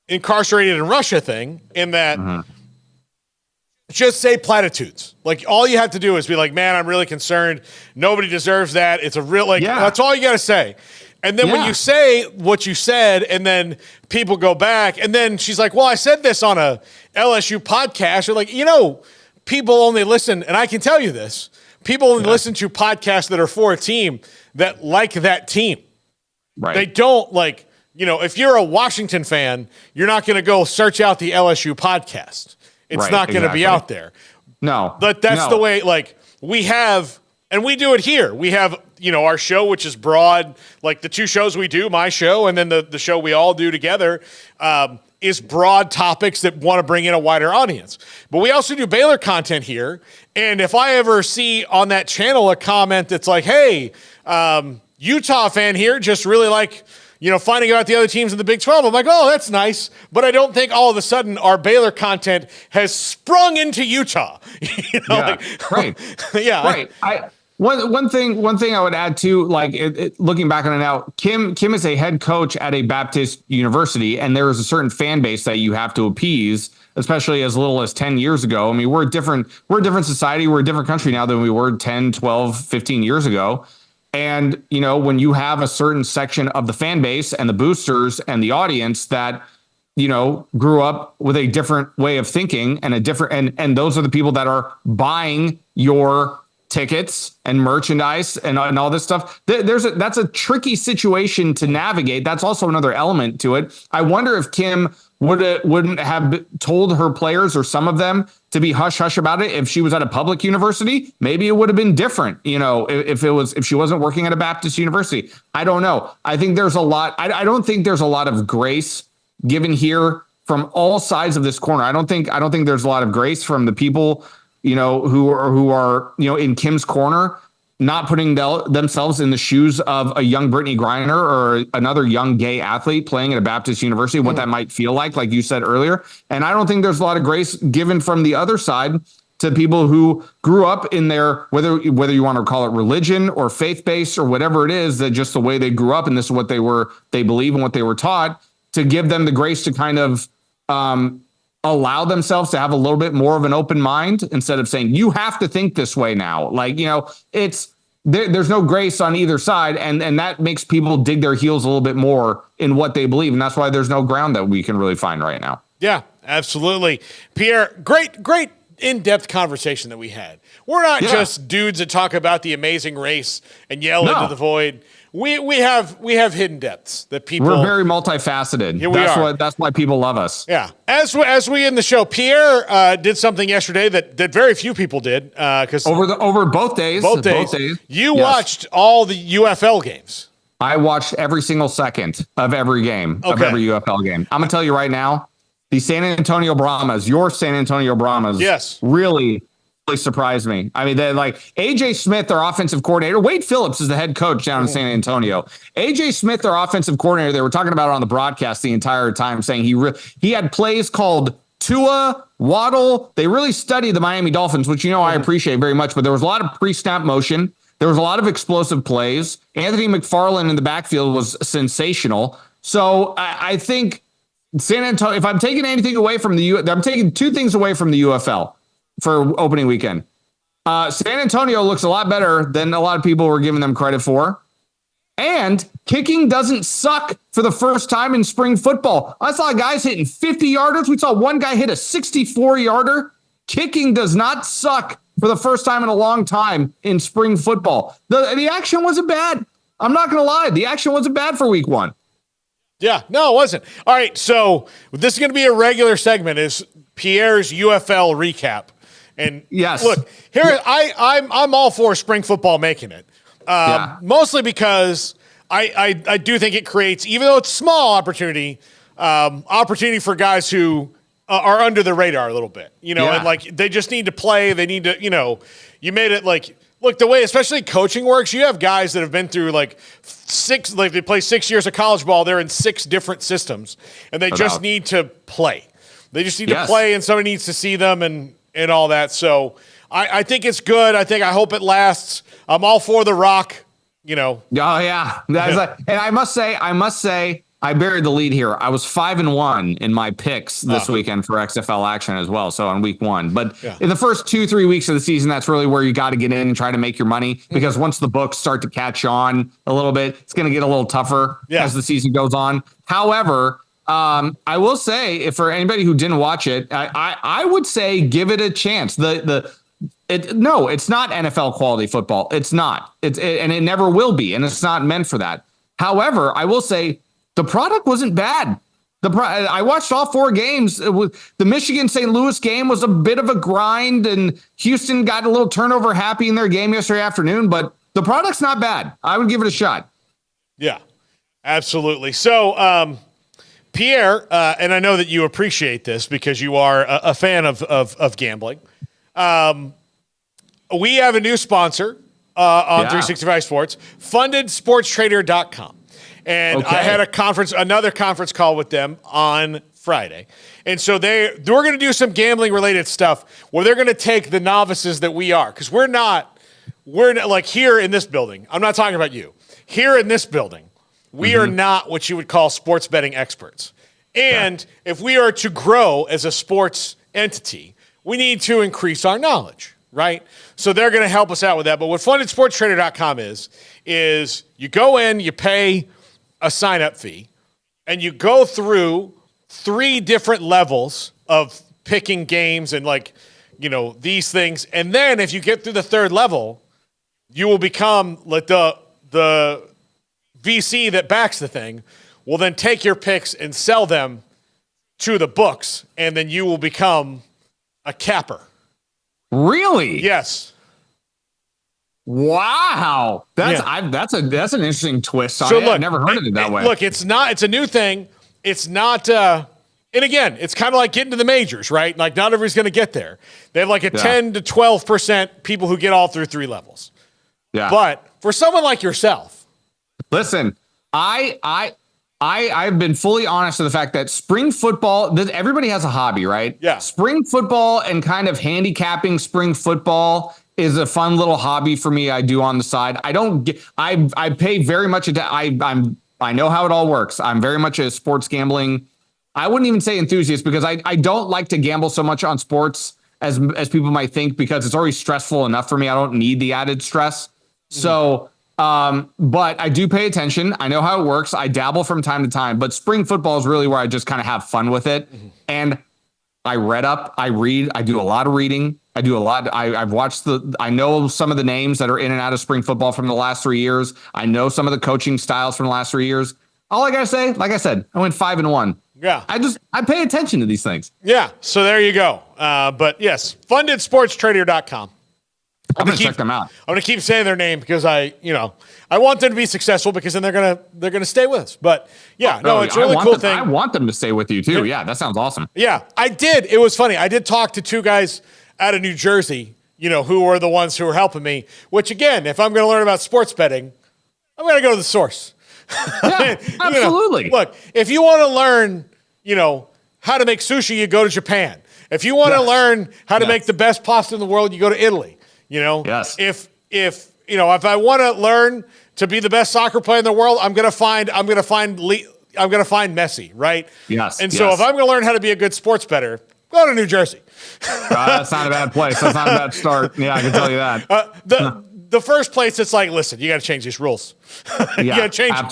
incarcerated in Russia thing, in that just say platitudes. Like all you have to do is be like, man, I'm really concerned. Nobody deserves that. It's a real, that's all you got to say. And then when you say what you said and then people go back and then she's like, well, I said this on a LSU podcast. You're like, people only listen. And I can tell you this, people only listen to podcasts that are for a team that like that team. Right. They don't if you're a Washington fan, you're not going to go search out the LSU podcast. It's not going to be out there. No. But that's the way, we have, and we do it here. We have, our show, which is broad, like the two shows we do, my show, and then the show we all do together, is broad topics that want to bring in a wider audience. But we also do Baylor content here. And if I ever see on that channel a comment that's like, hey, Utah fan here, just really finding out the other teams in the Big 12. I'm like, oh, that's nice. But I don't think all of a sudden our Baylor content has sprung into Utah. Right. One thing I would add to, looking back on it now, Kim is a head coach at a Baptist university, and there is a certain fan base that you have to appease, especially as little as 10 years ago. I mean, we're a different society. We're a different country now than we were 10, 12, 15 years ago. And, when you have a certain section of the fan base and the boosters and the audience that, grew up with a different way of thinking and and those are the people that are buying your tickets and merchandise and all this stuff. That's a tricky situation to navigate. That's also another element to it. I wonder if Kim wouldn't have told her players or some of them to be hush hush about it if she was at a public university. Maybe it would have been different, if she wasn't working at a Baptist university. I don't know. I think there's a lot. I don't think there's a lot of grace given here from all sides of this corner. I don't think there's a lot of grace from the people who are in Kim's corner, not putting themselves in the shoes of a young Brittany Griner or another young gay athlete playing at a Baptist university, what that might feel like you said earlier. And I don't think there's a lot of grace given from the other side to people who grew up in their, whether you want to call it religion or faith-based or whatever it is, that just the way they grew up and this is what they believe and what they were taught, to give them the grace to kind of allow themselves to have a little bit more of an open mind instead of saying, you have to think this way now. There's no grace on either side. And that makes people dig their heels a little bit more in what they believe. And that's why there's no ground that we can really find right now. Yeah, absolutely. Pierre, great in-depth conversation that we had. We're not just dudes that talk about the amazing race and yell into the void. We have hidden depths that people. We're very multifaceted. That's why people love us. Yeah. As we end the show, Pierre did something yesterday that very few people did. Because over both days. You watched all the UFL games. I watched every single second of every game of every UFL game. I'm gonna tell you right now, the San Antonio Brahmas, your San Antonio Brahmas, really surprised me. I mean, they're like AJ Smith, their offensive coordinator. Wade Phillips is the head coach down in San Antonio. AJ Smith, their offensive coordinator, they were talking about it on the broadcast the entire time, saying he had plays called Tua, Waddle. They really studied the Miami Dolphins, which I appreciate very much, but there was a lot of pre-snap motion. There was a lot of explosive plays. Anthony McFarland in the backfield was sensational. So I think San Antonio, if I'm taking anything away from I'm taking two things away from the UFL for opening weekend. San Antonio looks a lot better than a lot of people were giving them credit for. And kicking doesn't suck for the first time in spring football. I saw guys hitting 50-yarders. We saw one guy hit a 64-yarder. Kicking does not suck for the first time in a long time in spring football. The action wasn't bad. I'm not going to lie. The action wasn't bad for week one. Yeah, no, it wasn't. All right, so this is going to be a regular segment, is Pierre's UFL recap. And look, here I'm all for spring football making it, mostly because I do think it creates, even though it's small opportunity for guys who are under the radar a little bit, and they just need to play. They need to, you made it look, the way especially coaching works, you have guys that have been through they play 6 years of college ball. They're in 6 different systems, and they just need to play. They just need to play, and somebody needs to see them and all that. So I think it's good. I hope it lasts. I'm all for The Rock, Oh, yeah. And I must say, I buried the lead here. I was 5-1 in my picks this weekend for XFL action as well. So on week one, but in the first 2-3 weeks of the season, that's really where you got to get in and try to make your money, because once the books start to catch on a little bit, it's going to get a little tougher as the season goes on. However, I will say, if for anybody who didn't watch it, I would say give it a chance. It's not NFL quality football. It's not. And it never will be, and it's not meant for that. However, I will say the product wasn't bad. I watched all 4 games. The Michigan-St. Louis game was a bit of a grind, and Houston got a little turnover happy in their game yesterday afternoon, but the product's not bad. I would give it a shot. Yeah, absolutely. So, Pierre, and I know that you appreciate this because you are a fan of gambling. We have a new sponsor on 365 Sports, fundedsportstrader.com. And I had another conference call with them on Friday. And so we're going to do some gambling related stuff where they're going to take the novices that we are. Because we're not like here in this building. I'm not talking about you. Here in this building, we are not what you would call sports betting experts. And if we are to grow as a sports entity, we need to increase our knowledge, right? So they're going to help us out with that. But what fundedsportstrader.com is you go in, you pay a sign-up fee, and you go through 3 different levels of picking games and these things. And then if you get through the third level, you will become like the VC that backs the thing will then take your picks and sell them to the books, and then you will become a capper. Really? Yes. Wow. That's an interesting twist on it. I've never heard of it that way. Look, it's a new thing. It's not and again, it's kind of like getting to the majors, right? Like not everybody's going to get there. They have like a 10 to 12% people who get all through 3 levels. Yeah. But for someone like yourself, listen, I've been fully honest to the fact that spring football, everybody has a hobby, right? Yeah. Spring football and kind of handicapping spring football is a fun little hobby for me. I do on the side. I pay very much attention. I know how it all works. I'm very much a sports gambling. I wouldn't even say enthusiast because I don't like to gamble so much on sports as people might think because it's already stressful enough for me. I don't need the added stress. So, but I do pay attention. I know how it works. I dabble from time to time, but spring football is really where I just kind of have fun with it. And I read up, I read, I do a lot of reading. I do a lot. I've watched I know some of the names that are in and out of spring football from the last 3 years. I know some of the coaching styles from the last 3 years. All I got to say, like I said, I went 5-1. Yeah. I pay attention to these things. Yeah. So there you go. But yes, fundedsportstrader.com. I'm going to check them out. I'm going to keep saying their name because I want them to be successful because then they're going to stay with us. But yeah, it's a really cool thing. I want them to stay with you too. Yeah, that sounds awesome. Yeah, I did. It was funny. I did talk to 2 guys out of New Jersey, who were the ones who were helping me, which again, if I'm going to learn about sports betting, I'm going to go to the source. Yeah, absolutely. Look, if you want to learn, how to make sushi, you go to Japan. If you want to learn how to make the best pasta in the world, you go to Italy. Yes. If I want to learn to be the best soccer player in the world, I'm going to find Messi, right? Yes. And so if I'm going to learn how to be a good sports bettor, go to New Jersey. That's not a bad place. That's not a bad start. Yeah, I can tell you that. The first place, it's like, listen, you got to change these rules. You got to change them.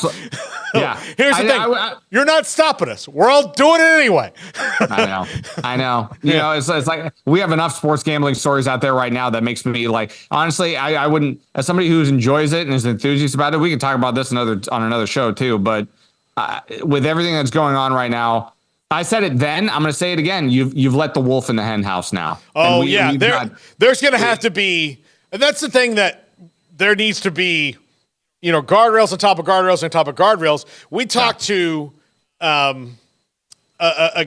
Yeah. Here's the thing. You're not stopping us. We're all doing it anyway. I know. It's like we have enough sports gambling stories out there right now that makes me like, honestly, I wouldn't, as somebody who enjoys it and is enthusiast about it, we can talk about this on another show too. But with everything that's going on right now, I said it then, I'm going to say it again. You've let the wolf in the hen house now. Oh, there's going to have to be, and that's the thing that there needs to be, guardrails on top of guardrails on top of guardrails. We talked to a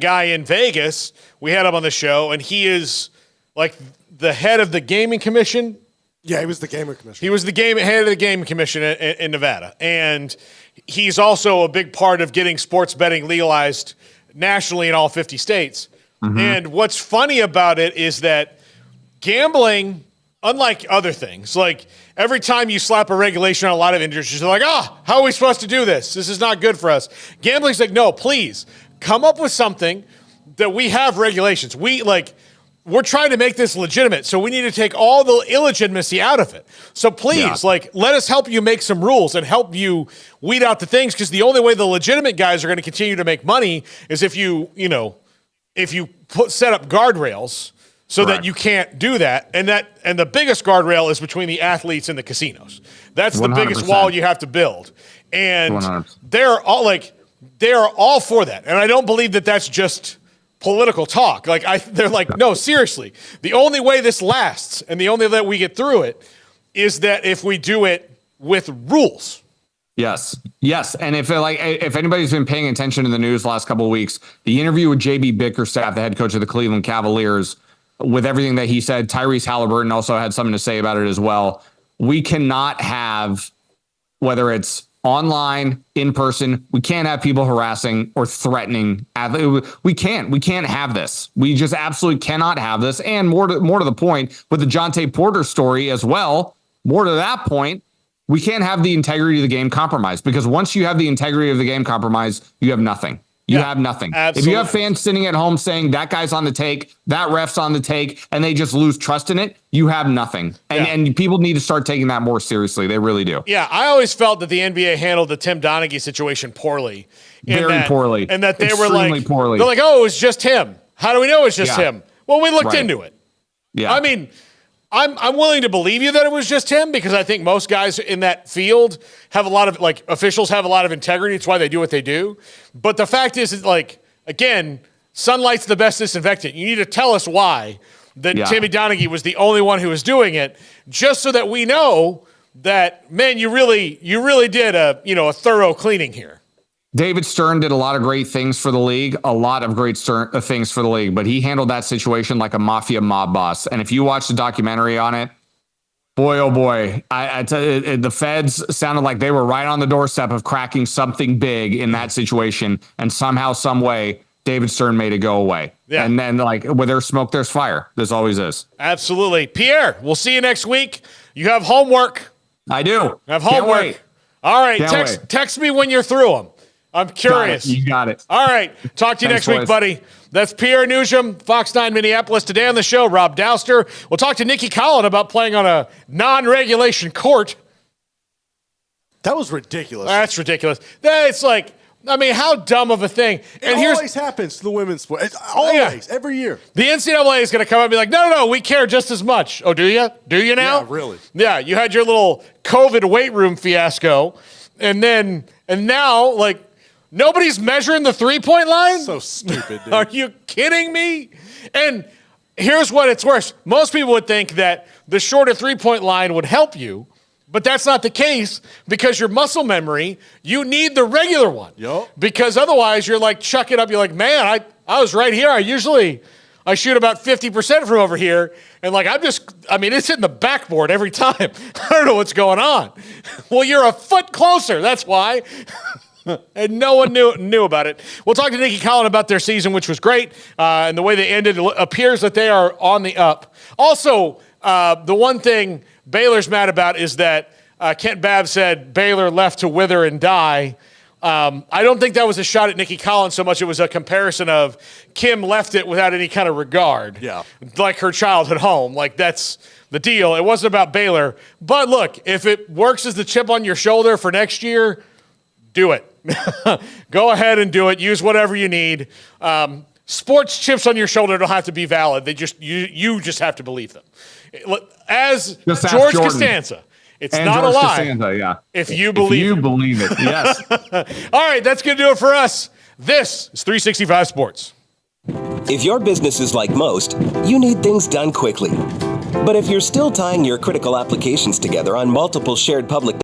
guy in Vegas. We had him on the show, and he is like the head of the gaming commission. Yeah, he was the gaming commission. He was the head of the gaming commission in Nevada. And he's also a big part of getting sports betting legalized nationally in all 50 states. Mm-hmm. And what's funny about it is that gambling, unlike other things, like every time you slap a regulation on a lot of industries, they're like, how are we supposed to do this? This is not good for us. Gambling's like, no, please come up with something that we have regulations. We're trying to make this legitimate, so we need to take all the illegitimacy out of it. So please, let us help you make some rules and help you weed out the things, because the only way the legitimate guys are going to continue to make money is if you set up guardrails so that you can't do that. And the biggest guardrail is between the athletes and the casinos. That's 100%. The biggest wall you have to build. And 100%. They're all for that. And I don't believe that that's just political talk. They're like, no, seriously. The only way this lasts and the only way that we get through it is that if we do it with rules. Yes. And if anybody's been paying attention to the news the last couple of weeks, the interview with JB Bickerstaff, the head coach of the Cleveland Cavaliers, with everything that he said, Tyrese Halliburton also had something to say about it as well. We cannot have, whether it's online, in person, we can't have people harassing or threatening. We can't have this. We just absolutely cannot have this. And more to the point, with the Jonte Porter story as well, more to that point, we can't have the integrity of the game compromised, because once you have the integrity of the game compromised, you have nothing. You have nothing. Absolutely. If you have fans sitting at home saying that guy's on the take, that ref's on the take, and they just lose trust in it, you have nothing. And people need to start taking that more seriously. They really do. Yeah, I always felt that the NBA handled the Tim Donaghy situation poorly. Very poorly. And that they Extremely were like, poorly. They're like, oh, it was just him. How do we know it's just him? Well, we looked into it. Yeah. I mean, I'm willing to believe you that it was just him because I think most guys in that field have a lot of, like, officials have a lot of integrity. It's why they do what they do. But the fact is, like, again, sunlight's the best disinfectant. You need to tell us why that Timmy Donaghy was the only one who was doing it, just so that we know that, man, you really did a thorough cleaning here. David Stern did a lot of great things for the league, things for the league, but he handled that situation like a mafia mob boss. And if you watch the documentary on it, boy, oh boy, I tell you, the feds sounded like they were right on the doorstep of cracking something big in that situation. And somehow, some way, David Stern made it go away. Yeah. And then, like, where there's smoke, there's fire. There's always is. Absolutely. Pierre, we'll see you next week. You have homework. I do. I have homework. All right. Text me when you're through them. I'm curious. You got it. All right. Talk to you next week, buddy. That's Pierre Noujaim, Fox 9 Minneapolis. Today on the show, Rob Dowster. We'll talk to Nikki Collin about playing on a non-regulation court. That was ridiculous. That's ridiculous. It's like, I mean, how dumb of a thing. And it always happens to the women's sport. It's always, every year. The NCAA is going to come up and be like, no, we care just as much. Oh, do you? Do you now? Yeah, really. Yeah, you had your little COVID weight room fiasco. And now, like, nobody's measuring the three-point line? So stupid, dude. Are you kidding me? And here's what it's worse. Most people would think that the shorter three-point line would help you, but that's not the case because your muscle memory, you need the regular one. Yep. Because otherwise you're like, chuck it up. You're like, man, I was right here. I shoot about 50% from over here. And like, it's hitting the backboard every time. I don't know what's going on. Well, you're a foot closer. That's why. And no one knew about it. We'll talk to Nikki Collin about their season, which was great. And the way they ended, it appears that they are on the up. Also, the one thing Baylor's mad about is that Kent Babb said Baylor left to wither and die. I don't think that was a shot at Nikki Collin so much. It was a comparison of Kim left it without any kind of regard. Yeah. Like her childhood home. Like, that's the deal. It wasn't about Baylor. But look, if it works as the chip on your shoulder for next year, do it. Go ahead and do it. Use whatever you need. Sports chips on your shoulder don't have to be valid. You just have to believe them. As George Costanza, it's and not George a lie. Costanza, yeah. If you believe it, yes. All right, that's going to do it for us. This is 365 Sports. If your business is like most, you need things done quickly. But if you're still tying your critical applications together on multiple shared public